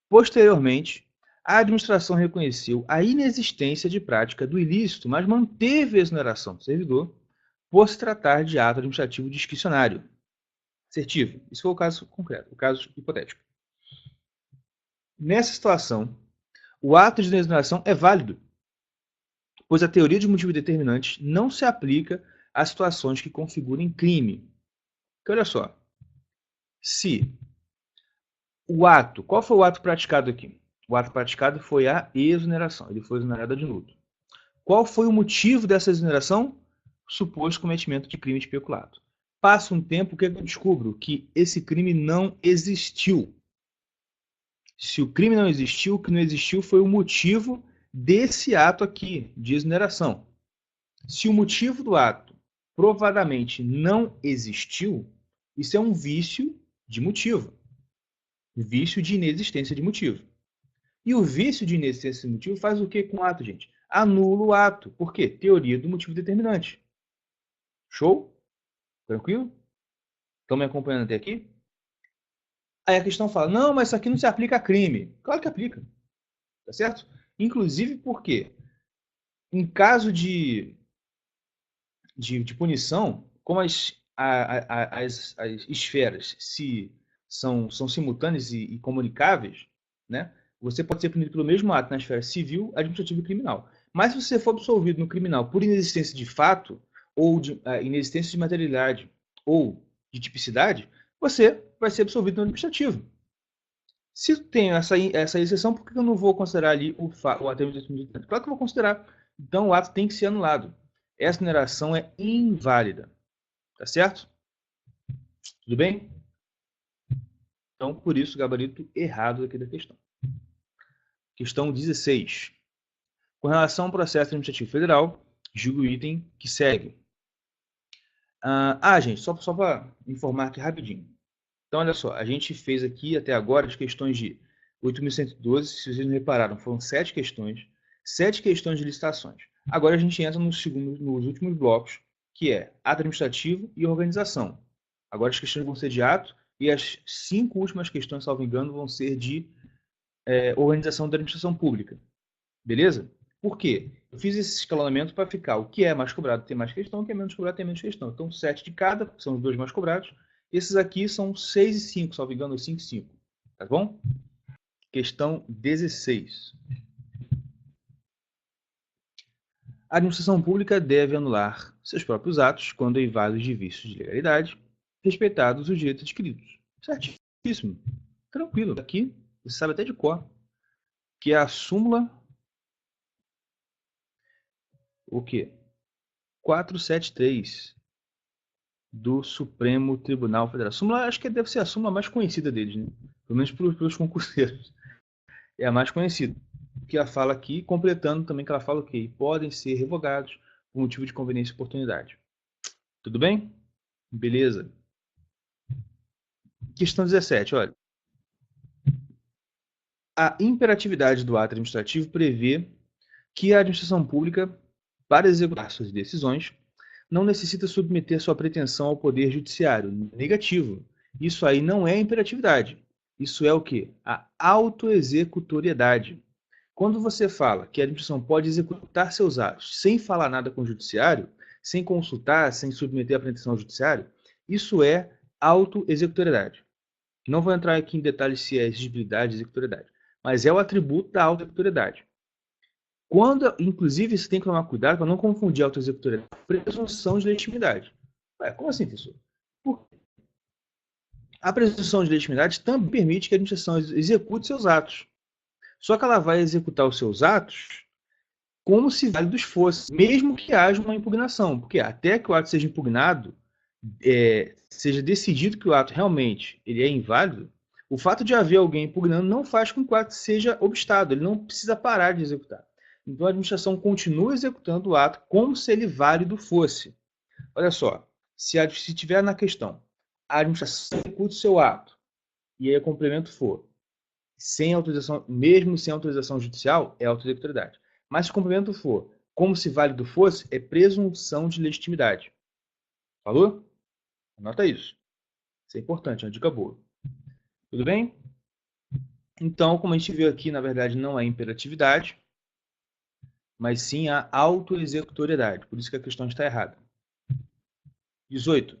Posteriormente, a administração reconheceu a inexistência de prática do ilícito, mas manteve a exoneração do servidor por se tratar de ato administrativo discricionário. Assertivo. Isso foi o caso concreto, o caso hipotético. Nessa situação, o ato de exoneração é válido, pois a teoria de motivo determinante não se aplica a situações que configurem crime. Porque olha só, se o ato, qual foi o ato praticado aqui? O ato praticado foi a exoneração, ele foi exonerado de nulo. Qual foi o motivo dessa exoneração? Suposto cometimento de crime de peculato. Passa um tempo, o que eu descubro? Que esse crime não existiu. Se o crime não existiu, o que não existiu foi o motivo desse ato aqui, de exoneração. Se o motivo do ato provadamente não existiu, isso é um vício de motivo. Vício de inexistência de motivo. E o vício de inexistência de motivo faz o que com o ato, gente? Anula o ato. Por quê? Teoria do motivo determinante. Show? Tranquilo? Estão me acompanhando até aqui? Aí a questão fala, não, mas isso aqui não se aplica a crime. Claro que aplica. Tá certo? Inclusive porque, em caso de punição, como as esferas são simultâneas e comunicáveis, né? Você pode ser punido pelo mesmo ato na esfera civil, administrativa e criminal. Mas se você for absolvido no criminal por inexistência de fato, ou de inexistência de materialidade, ou de tipicidade, você vai ser absolvido no administrativo. Se tem essa exceção, por que eu não vou considerar ali o ato administrativo? Claro que eu vou considerar. Então o ato tem que ser anulado. Essa exoneração é inválida. Tá certo? Tudo bem? Então, por isso, gabarito errado aqui da questão. Questão 16. Com relação ao processo administrativo federal, julgue o item que segue. Gente, só para informar aqui rapidinho. Então, olha só, a gente fez aqui até agora as questões de 8.112, se vocês não repararam, foram 7 questões de licitações. Agora a gente entra nos últimos blocos, que é ato administrativo e organização. Agora as questões vão ser de ato e as 5 últimas questões, salvo engano, vão ser de organização da administração pública. Beleza? Por quê? Eu fiz esse escalonamento para ficar o que é mais cobrado tem mais questão, o que é menos cobrado tem menos questão. Então, 7 de cada, são os 2 mais cobrados. Esses aqui são 6 e 5, salvo engano, 5 e 5. Tá bom? Questão 16. A administração pública deve anular seus próprios atos quando inválidos de vícios de legalidade, respeitados os direitos adquiridos. Certíssimo. Tranquilo. Aqui, você sabe até de cor, que é a súmula o quê? 473 do Supremo Tribunal Federal. Súmula, acho que deve ser a súmula mais conhecida deles, né? Pelo menos pelos concurseiros. É a mais conhecida. Que ela fala aqui, completando também que ela fala que podem ser revogados por motivo de conveniência e oportunidade. Tudo bem? Beleza. Questão 17, olha. A imperatividade do ato administrativo prevê que a administração pública, para executar suas decisões, não necessita submeter sua pretensão ao poder judiciário. Negativo. Isso aí não é imperatividade. Isso é o quê? A autoexecutoriedade. Quando você fala que a administração pode executar seus atos sem falar nada com o judiciário, sem consultar, sem submeter a pretensão ao judiciário, isso é autoexecutoriedade. Não vou entrar aqui em detalhes se é exigibilidade ou executoriedade, mas é o atributo da autoexecutoriedade. Quando, inclusive, você tem que tomar cuidado para não confundir autoexecutoriedade com presunção de legitimidade. Como assim, professor? A presunção de legitimidade também permite que a administração execute seus atos. Só que ela vai executar os seus atos como se válidos fossem, mesmo que haja uma impugnação. Porque até que o ato seja impugnado, seja decidido que o ato realmente ele é inválido, o fato de haver alguém impugnando não faz com que o ato seja obstado, ele não precisa parar de executar. Então a administração continua executando o ato como se ele válido fosse. Olha só, se tiver na questão, a administração executa o seu ato, e aí o complemento for sem autorização, mesmo sem autorização judicial, é autoexecutoriedade. Mas se o complemento for como se válido fosse, é presunção de legitimidade. Falou? Anota isso. Isso é importante, é uma dica boa. Tudo bem? Então, como a gente viu aqui, na verdade, não é imperatividade, mas sim a autoexecutoriedade. Por isso que a questão está errada. 18.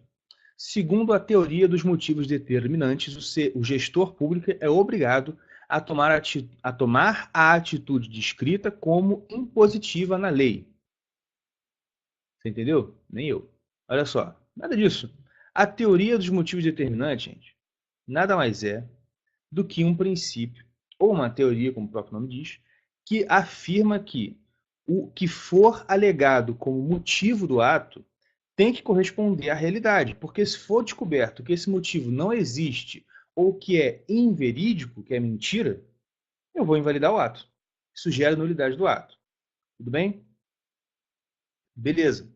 Segundo a teoria dos motivos determinantes, o gestor público é obrigado a tomar a atitude descrita como impositiva na lei. Você entendeu? Nem eu. Olha só, nada disso. A teoria dos motivos determinantes, gente, nada mais é do que um princípio, ou uma teoria, como o próprio nome diz, que afirma que o que for alegado como motivo do ato tem que corresponder à realidade, porque se for descoberto que esse motivo não existe ou que é inverídico, que é mentira, eu vou invalidar o ato. Isso gera nulidade do ato. Tudo bem? Beleza.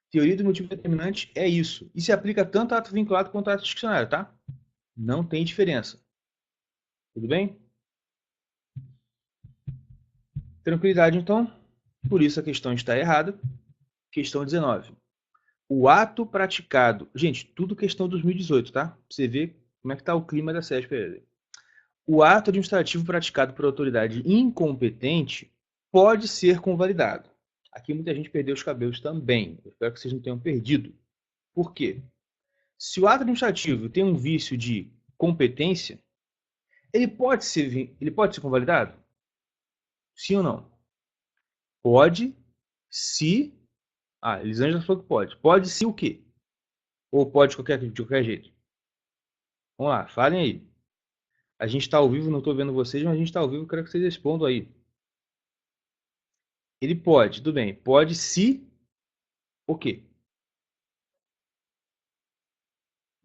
Teoria do motivo determinante é isso. E se aplica tanto a ato vinculado quanto a ato discricionário, tá? Não tem diferença. Tudo bem? Tranquilidade, então? Por isso a questão está errada. Questão 19. O ato praticado... Gente, tudo questão 2018, tá? Pra você ver como é que está o clima da CESP. O ato administrativo praticado por autoridade incompetente pode ser convalidado. Aqui muita gente perdeu os cabelos também. Eu espero que vocês não tenham perdido. Por quê? Se o ato administrativo tem um vício de competência, ele pode ser convalidado? Sim ou não? Pode, se... Elisângela falou que pode. Pode se o quê? Ou pode de qualquer jeito? Vamos lá, falem aí. A gente está ao vivo, não estou vendo vocês, mas a gente está ao vivo, quero que vocês respondam aí. Ele pode, tudo bem. Pode se o quê?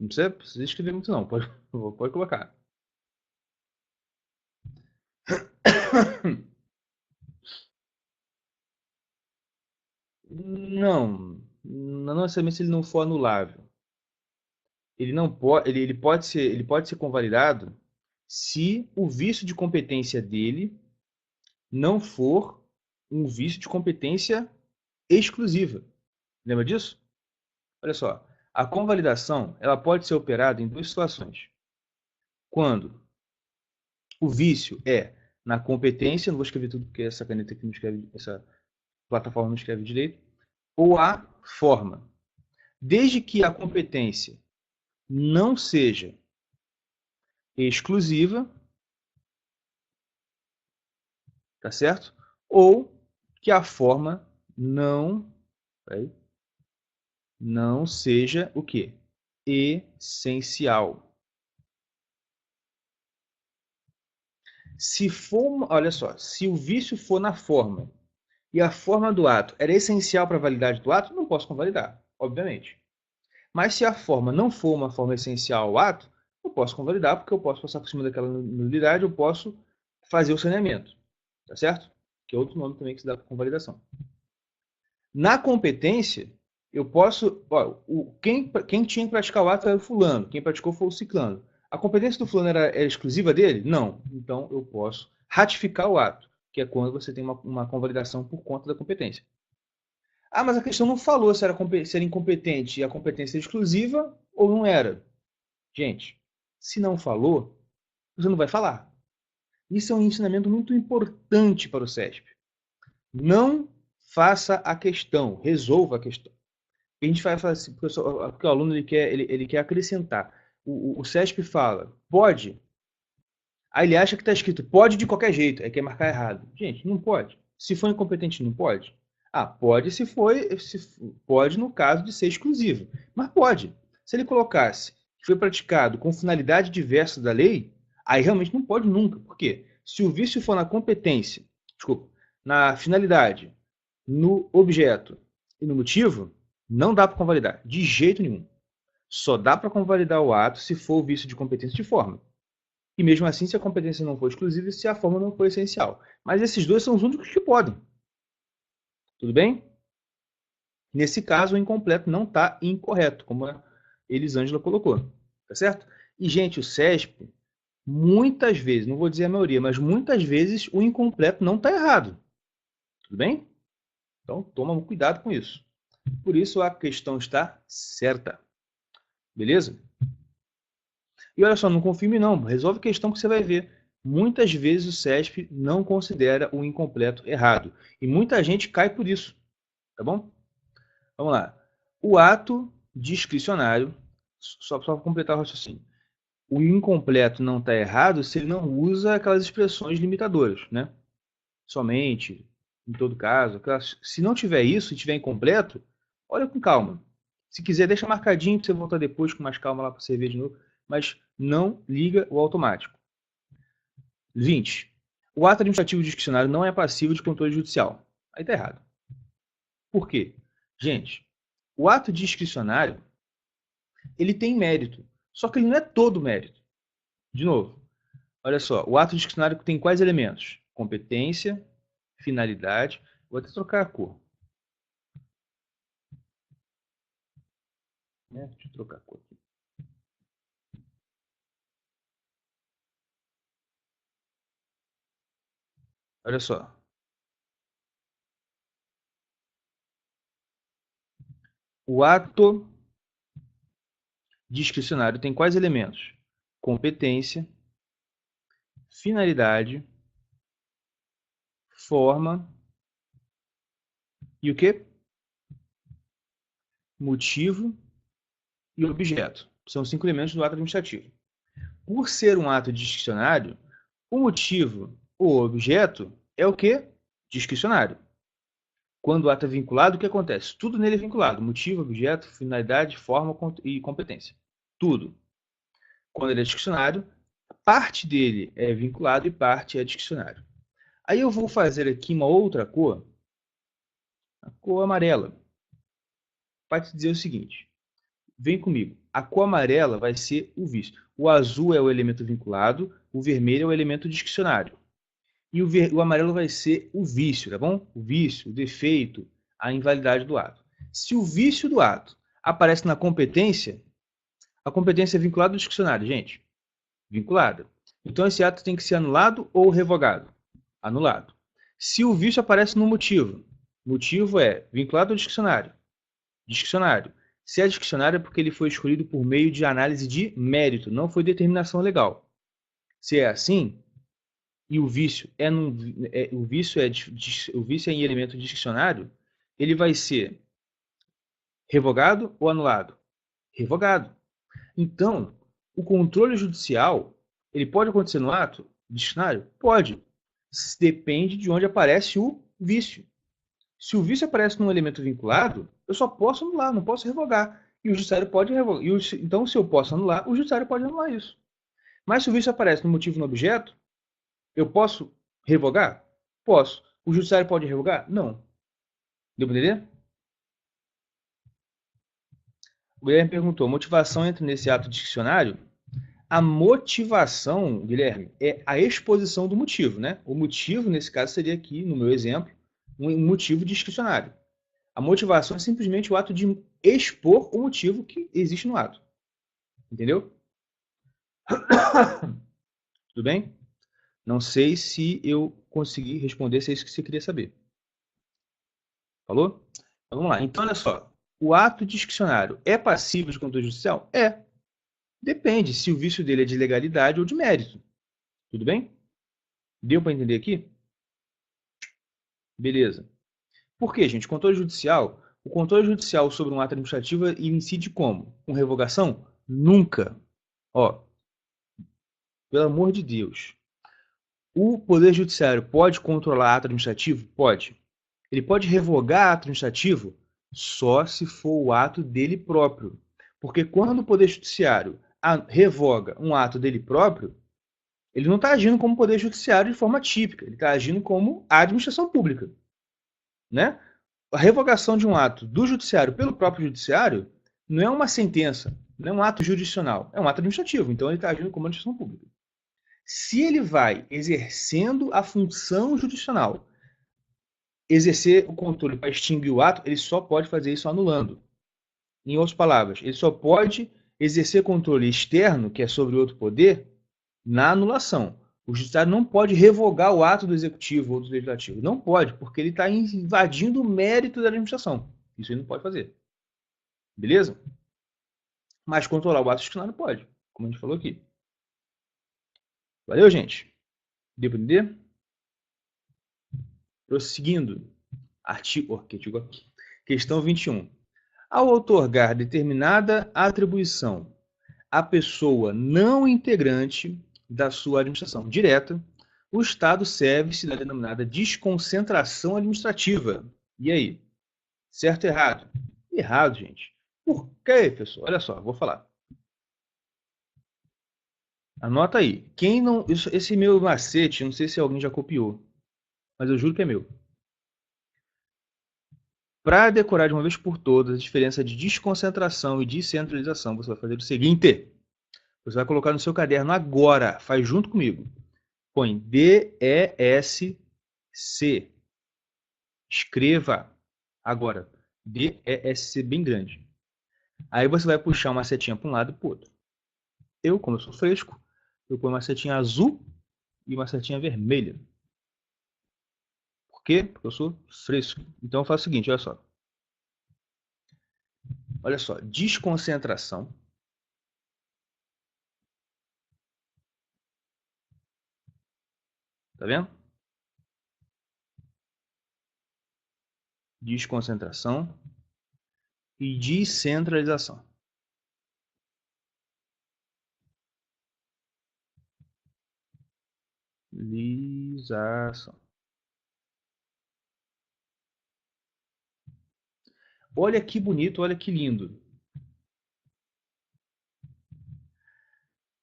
Não precisa escrever muito não, pode colocar. Não necessariamente se ele não for anulável. Ele não pode, ele pode ser convalidado se o vício de competência dele não for um vício de competência exclusiva. Lembra disso? Olha só, a convalidação ela pode ser operada em duas situações. Quando o vício é na competência, não vou escrever tudo porque essa caneta aqui não escreve, essa plataforma não escreve direito, ou a forma. Desde que a competência não seja exclusiva, tá certo? Ou que a forma não seja o quê? Essencial. Se for, olha só, se o vício for na forma e a forma do ato era essencial para a validade do ato, não posso convalidar, obviamente. Mas se a forma não for uma forma essencial ao ato, eu posso convalidar, porque eu posso passar por cima daquela nulidade, eu posso fazer o saneamento. Tá certo? Que é outro nome também que se dá para convalidação. Na competência, eu posso... quem tinha que praticar o ato era o fulano, quem praticou foi o ciclano. A competência do fulano era exclusiva dele? Não. Então, eu posso ratificar o ato, que é quando você tem uma convalidação por conta da competência. Mas a questão não falou se era incompetente e a competência era exclusiva ou não era. Gente, se não falou, você não vai falar. Isso é um ensinamento muito importante para o CESP. Não faça a questão, resolva a questão. A gente vai fazer assim, porque o aluno ele quer acrescentar. O CESP fala, pode. Aí ele acha que está escrito pode de qualquer jeito, aí quer marcar errado. Gente, não pode. Se for incompetente, não pode? Pode pode no caso de ser exclusivo. Mas pode. Se ele colocasse que foi praticado com finalidade diversa da lei, aí realmente não pode nunca. Por quê? Se o vício for na competência, na finalidade, no objeto e no motivo, não dá para convalidar, de jeito nenhum. Só dá para convalidar o ato se for o vício de competência de forma. E mesmo assim, se a competência não for exclusiva e se a forma não for essencial. Mas esses dois são os únicos que podem. Tudo bem? Nesse caso, o incompleto não está incorreto, como a Elisângela colocou. Tá certo? E, gente, o CESP, muitas vezes, não vou dizer a maioria, mas muitas vezes o incompleto não está errado. Tudo bem? Então, toma cuidado com isso. Por isso, a questão está certa. Beleza? E olha só, não confirme não. Resolve a questão que você vai ver. Muitas vezes o CESP não considera o incompleto errado. E muita gente cai por isso. Tá bom? Vamos lá. O ato discricionário, só para completar o raciocínio. O incompleto não está errado se ele não usa aquelas expressões limitadoras, né? Somente, em todo caso. Se não tiver isso e tiver incompleto, olha com calma. Se quiser, deixa marcadinho para você voltar depois com mais calma lá para você ver de novo. Mas não liga o automático. 20. O ato administrativo discricionário não é passivo de controle judicial. Aí está errado. Por quê? Gente, o ato discricionário, ele tem mérito. Só que ele não é todo mérito. De novo, olha só. O ato discricionário tem quais elementos? Competência, finalidade. Vou até trocar a cor. Deixa eu trocar a cor aqui. Olha só. O ato discricionário tem quais elementos? Competência, finalidade, forma e o quê? Motivo e objeto. São 5 elementos do ato administrativo. Por ser um ato discricionário, o motivo ou objeto é o quê? Discricionário. Quando o ato é vinculado, o que acontece? Tudo nele é vinculado. Motivo, objeto, finalidade, forma e competência. Tudo. Quando ele é discricionário, parte dele é vinculado e parte é discricionário. Aí eu vou fazer aqui uma outra cor, a cor amarela, para te dizer o seguinte. Vem comigo. A cor amarela vai ser o vício. O azul é o elemento vinculado, o vermelho é o elemento discricionário. E o amarelo vai ser o vício, tá bom? O vício, o defeito, a invalidade do ato. Se o vício do ato aparece na competência, a competência é vinculada ao discricionário, gente. Vinculada. Então esse ato tem que ser anulado ou revogado? Anulado. Se o vício aparece no motivo, motivo é vinculado ao discricionário. Discricionário. Se é discricionário é porque ele foi escolhido por meio de análise de mérito, não foi determinação legal. Se é assim, e o vício é, o vício é em elemento discricionário, ele vai ser revogado ou anulado? Revogado. Então, o controle judicial, ele pode acontecer no ato discricionário? Pode. Depende de onde aparece o vício. Se o vício aparece num elemento vinculado, eu só posso anular, não posso revogar. E o judiciário pode revogar. Então, se eu posso anular, o judiciário pode anular isso. Mas se o vício aparece no motivo e no objeto, eu posso revogar? Posso. O judiciário pode revogar? Não. Deu para entender? O Guilherme perguntou, motivação entra nesse ato discricionário? A motivação, Guilherme, é a exposição do motivo, né? O motivo, nesse caso, seria aqui, no meu exemplo, um motivo discricionário. A motivação é simplesmente o ato de expor o motivo que existe no ato. Entendeu? Tudo bem? Não sei se eu consegui responder, se é isso que você queria saber. Falou? Então, vamos lá. Então, olha só. O ato discricionário é passível de controle judicial? É. Depende se o vício dele é de legalidade ou de mérito. Tudo bem? Deu para entender aqui? Beleza. Por quê, gente? O controle judicial sobre um ato administrativo incide como? Com revogação? Nunca. Ó, pelo amor de Deus. O Poder Judiciário pode controlar ato administrativo? Pode. Ele pode revogar ato administrativo só se for o ato dele próprio. Porque quando o Poder Judiciário revoga um ato dele próprio, ele não está agindo como Poder Judiciário de forma típica, ele está agindo como a administração pública. Né? A revogação de um ato do Judiciário pelo próprio Judiciário não é uma sentença, não é um ato jurisdicional, é um ato administrativo, então ele está agindo como administração pública. Se ele vai exercendo a função jurisdicional, exercer o controle para extinguir o ato, ele só pode fazer isso anulando. Em outras palavras, ele só pode exercer controle externo, que é sobre outro poder, na anulação. O judiciário não pode revogar o ato do executivo ou do legislativo. Não pode, porque ele está invadindo o mérito da administração. Isso ele não pode fazer. Beleza? Mas controlar o ato disciplinar não pode, como a gente falou aqui. Valeu, gente? Deu para entender? Prosseguindo. Artigo aqui. Questão 21. Ao outorgar determinada atribuição à pessoa não integrante da sua administração direta, o Estado serve-se da denominada desconcentração administrativa. E aí? Certo ou errado? Errado, gente. Por quê, pessoal? Olha só, vou falar. Anota aí. Quem não. Esse meu macete, não sei se alguém já copiou, mas eu juro que é meu. Para decorar de uma vez por todas a diferença de desconcentração e descentralização, você vai fazer o seguinte: você vai colocar no seu caderno agora, faz junto comigo. Põe DESC. Escreva agora. DESC bem grande. Aí você vai puxar uma setinha para um lado e para o outro. Eu, como eu sou fresco, eu ponho uma setinha azul e uma setinha vermelha. Por quê? Porque eu sou fresco. Então eu faço o seguinte, olha só. Olha só, desconcentração. Tá vendo? Desconcentração e descentralização. Lisação. Olha que bonito, olha que lindo.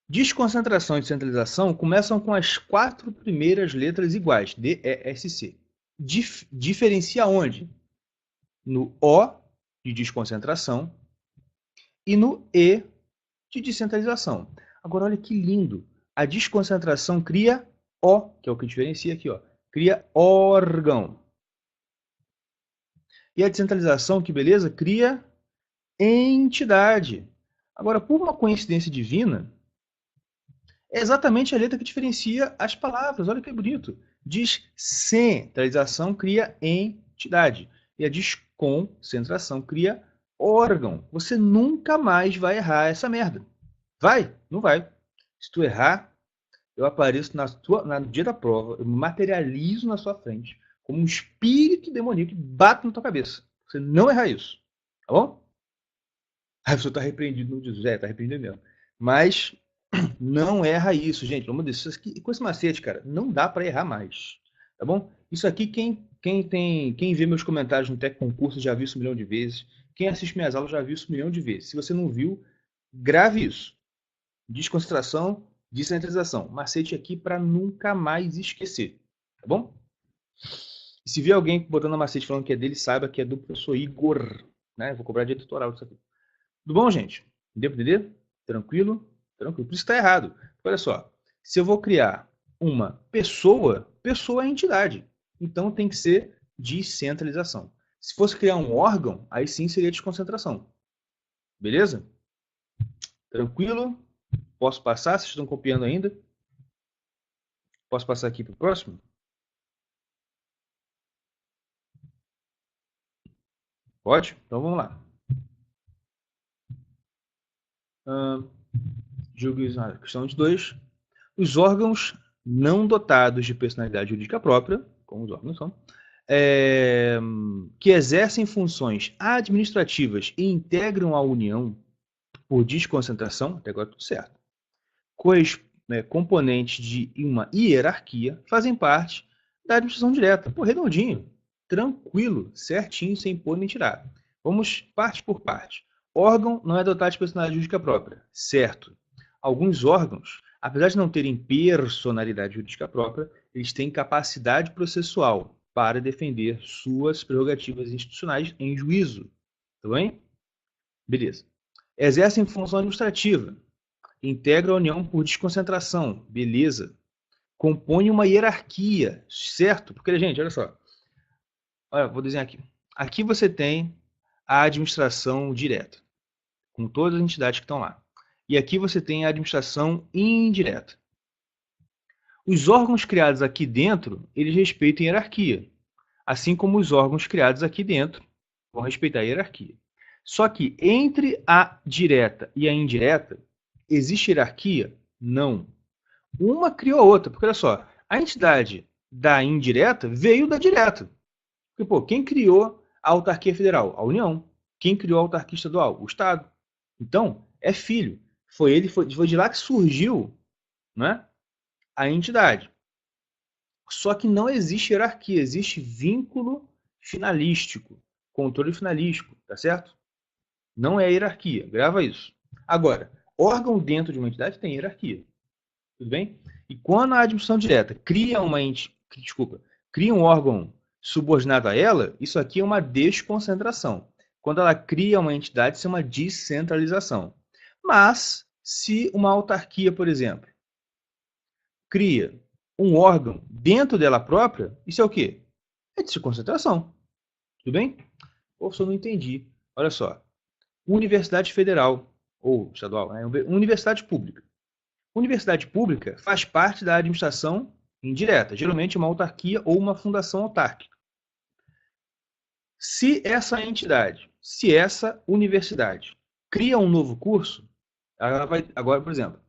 Desconcentração e descentralização começam com as 4 primeiras letras iguais, D, E, S, C. Diferencia onde? No O de desconcentração e no E de descentralização. Agora, olha que lindo. A desconcentração cria O, que é o que diferencia aqui, ó. Cria órgão. E a descentralização, que beleza, cria entidade. Agora, por uma coincidência divina, é exatamente a letra que diferencia as palavras. Olha que bonito. Descentralização cria entidade. E a desconcentração cria órgão. Você nunca mais vai errar essa merda. Vai? Não vai. Se tu errar, eu apareço no dia da prova, eu me materializo na sua frente como um espírito demoníaco e bato na tua cabeça. Você não errar isso. Tá bom? Aí você está repreendido no Jesus. Está repreendido mesmo. Mas não erra isso, gente. Vamos dizer, com esse macete, cara, não dá para errar mais. Tá bom? Isso aqui, quem vê meus comentários no Tec Concurso já viu isso 1 milhão de vezes. Quem assiste minhas aulas já viu isso 1 milhão de vezes. Se você não viu, grave isso. Desconcentração, descentralização. Macete aqui para nunca mais esquecer. Tá bom? E se vier alguém botando a macete falando que é dele, saiba que é do professor Igor. Né? Eu vou cobrar direito autoral disso aqui. Tudo bom, gente? Deu para entender? Tranquilo? Tranquilo. Por isso está errado. Olha só. Se eu vou criar uma pessoa, pessoa é entidade. Então tem que ser descentralização. Se fosse criar um órgão, aí sim seria desconcentração. Beleza? Tranquilo? Posso passar? Vocês estão copiando ainda? Posso passar aqui para o próximo? Pode? Então vamos lá. Questão 22. Os órgãos não dotados de personalidade jurídica própria, como os órgãos são, que exercem funções administrativas e integram a União por desconcentração, até agora tudo certo, componentes de uma hierarquia, fazem parte da administração direta. Pô, redondinho, tranquilo, certinho, sem pôr nem tirar. Vamos parte por parte. Órgão não é dotado de personalidade jurídica própria, certo. Alguns órgãos, apesar de não terem personalidade jurídica própria, eles têm capacidade processual para defender suas prerrogativas institucionais em juízo. Tá bem? Beleza. Exercem função administrativa. Integra a União por desconcentração. Beleza. Compõe uma hierarquia. Certo? Porque, gente, olha só. Olha, vou desenhar aqui. Aqui você tem a administração direta, com todas as entidades que estão lá. E aqui você tem a administração indireta. Os órgãos criados aqui dentro, eles respeitam a hierarquia, assim como os órgãos criados aqui dentro vão respeitar a hierarquia. Só que entre a direta e a indireta, existe hierarquia? Não. Uma criou a outra, porque olha só, a entidade da indireta veio da direta. Porque, pô, quem criou a autarquia federal? A União. Quem criou a autarquia estadual? O Estado. Então, é filho. Foi de lá que surgiu, né, a entidade. Só que não existe hierarquia, existe vínculo finalístico, controle finalístico, tá certo? Não é hierarquia, grava isso. Agora, órgão dentro de uma entidade tem hierarquia, tudo bem? E quando a administração direta cria um órgão subordinado a ela, isso aqui é uma desconcentração. Quando ela cria uma entidade, isso é uma descentralização. Mas, se uma autarquia, por exemplo, cria um órgão dentro dela própria, isso é o quê? É desconcentração. Tudo bem? Professor, não entendi. Olha só. Universidade federal, ou estadual, né? Universidade pública. Universidade pública faz parte da administração indireta, geralmente uma autarquia ou uma fundação autárquica. Se essa entidade, se essa universidade cria um novo curso, ela vai, agora, por exemplo,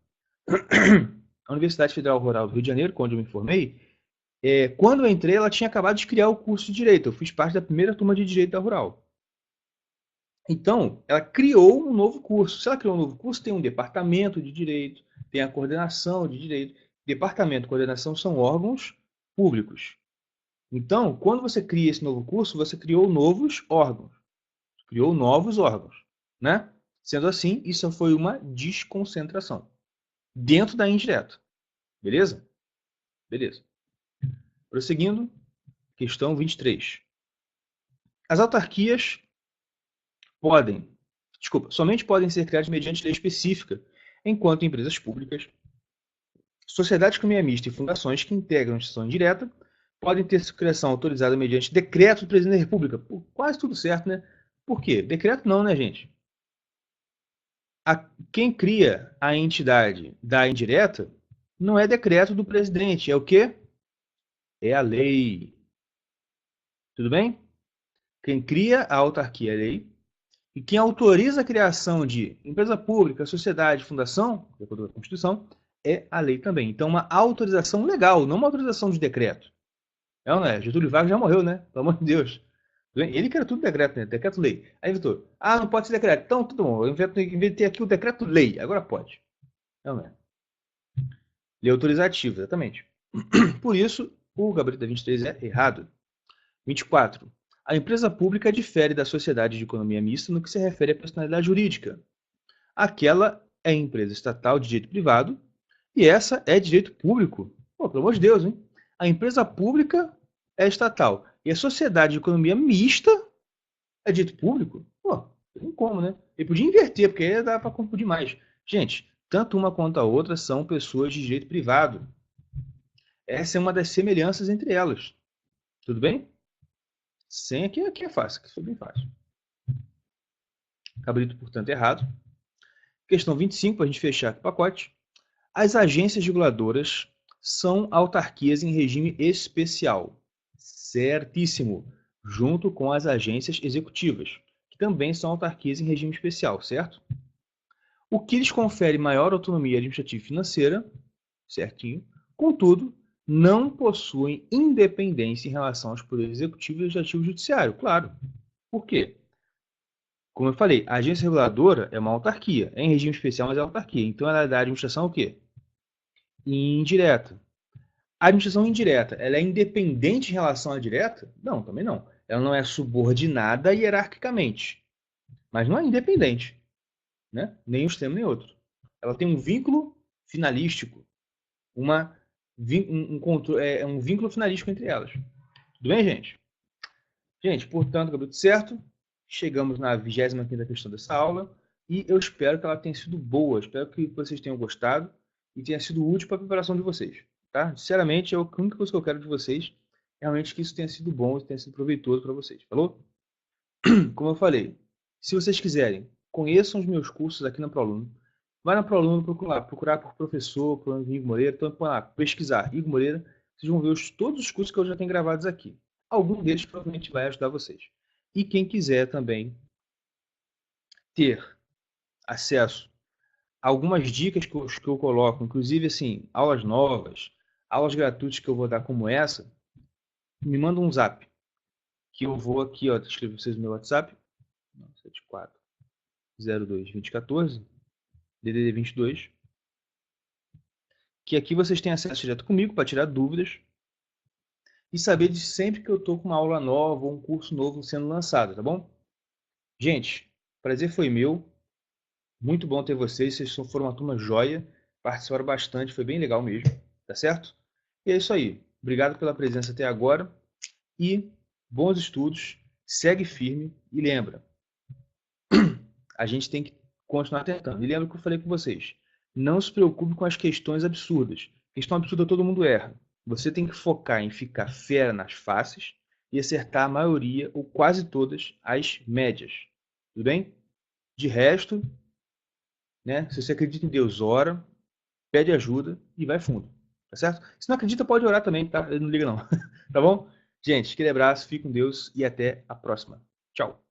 a Universidade Federal Rural do Rio de Janeiro, onde eu me formei, quando eu entrei, ela tinha acabado de criar o curso de Direito. Eu fiz parte da primeira turma de Direito da Rural. Então, ela criou um novo curso. Se ela criou um novo curso, tem um departamento de Direito, tem a coordenação de Direito. Departamento e coordenação são órgãos públicos. Então, quando você cria esse novo curso, você criou novos órgãos. Criou novos órgãos, né? Sendo assim, isso foi uma desconcentração dentro da indireta. Beleza? Beleza. Prosseguindo, questão 23. As autarquias somente podem ser criadas mediante lei específica, enquanto empresas públicas, sociedades com economia mista e fundações que integram a administração indireta podem ter sua criação autorizada mediante decreto do presidente da República. Pô, quase tudo certo, né? Por quê? Decreto não, né, gente? Quem cria a entidade da indireta não é decreto do presidente, é o quê? É a lei. Tudo bem? Quem cria a autarquia é a lei. E quem autoriza a criação de empresa pública, sociedade, fundação, de acordo com a Constituição, é a lei também. Então, uma autorização legal, não uma autorização de decreto. É ou não é? Getúlio Vargas já morreu, né? Pelo amor de Deus. Ele quer tudo decreto, né? Decreto-lei. Aí, Vitor, não pode ser decreto. Então, tudo bom. Eu inventei aqui o decreto-lei. Agora pode. É ou não é? Lei autorizativa, exatamente. Por isso, o gabarito da 23 é errado. 24. A empresa pública difere da sociedade de economia mista no que se refere à personalidade jurídica. Aquela é empresa estatal de direito privado e essa é direito público. Pô, pelo amor de Deus, hein? A empresa pública é estatal e a sociedade de economia mista é direito público. Pô, tem como, né? Ele podia inverter, porque aí dá para confundir mais. Gente, tanto uma quanto a outra são pessoas de direito privado. Essa é uma das semelhanças entre elas. Tudo bem? Sem aqui é fácil, aqui foi bem fácil. Gabarito, portanto, errado. Questão 25, para a gente fechar aqui o pacote. As agências reguladoras são autarquias em regime especial. Certíssimo. Junto com as agências executivas, que também são autarquias em regime especial, certo? O que lhes confere maior autonomia administrativa e financeira, certinho. Contudo, não possuem independência em relação aos poderes executivo, legislativo e judiciário. Claro. Por quê? Como eu falei, a agência reguladora é uma autarquia. É em regime especial, mas é autarquia. Então, ela é da administração o quê? Indireta. A administração indireta, ela é independente em relação à direta? Não, também não. Ela não é subordinada hierarquicamente, mas não é independente, né? Nem um extremo nem outro. Ela tem um vínculo finalístico, um vínculo finalístico entre elas. Tudo bem, gente? Gente, portanto, tudo certo. Chegamos na 25ª questão dessa aula e eu espero que ela tenha sido boa. Espero que vocês tenham gostado e tenha sido útil para a preparação de vocês. Tá? Sinceramente, a única coisa que eu quero de vocês é realmente que isso tenha sido bom e tenha sido proveitoso para vocês. Falou? Como eu falei, se vocês quiserem, conheçam os meus cursos aqui na ProAluno. Vai na ProAluno procurar por professor, por Igor Moreira. Então, põe lá, pesquisar Igor Moreira. Vocês vão ver todos os cursos que eu já tenho gravados aqui. Algum deles provavelmente vai ajudar vocês. E quem quiser também ter acesso a algumas dicas que eu coloco, inclusive assim, aulas novas, aulas gratuitas que eu vou dar como essa, me manda um zap, que eu vou aqui, ó, escrever vocês no meu WhatsApp, 74 02 2014, DDD 22, que aqui vocês têm acesso direto comigo para tirar dúvidas e saber de sempre que eu estou com uma aula nova ou um curso novo sendo lançado, tá bom? Gente, prazer foi meu. Muito bom ter vocês. Vocês foram uma turma joia. Participaram bastante. Foi bem legal mesmo. Tá certo? E é isso aí. Obrigado pela presença até agora. E bons estudos. Segue firme. E lembra, a gente tem que continuar tentando. E lembra que eu falei com vocês. Não se preocupe com as questões absurdas. Questão absurda todo mundo erra. Você tem que focar em ficar fera nas fáceis e acertar a maioria ou quase todas as médias. Tudo bem? De resto, né? Se você acredita em Deus, ora, pede ajuda e vai fundo. Tá certo? Se não acredita, pode orar também, tá? Não liga não. Tá bom? Gente, aquele abraço, fique com Deus e até a próxima. Tchau.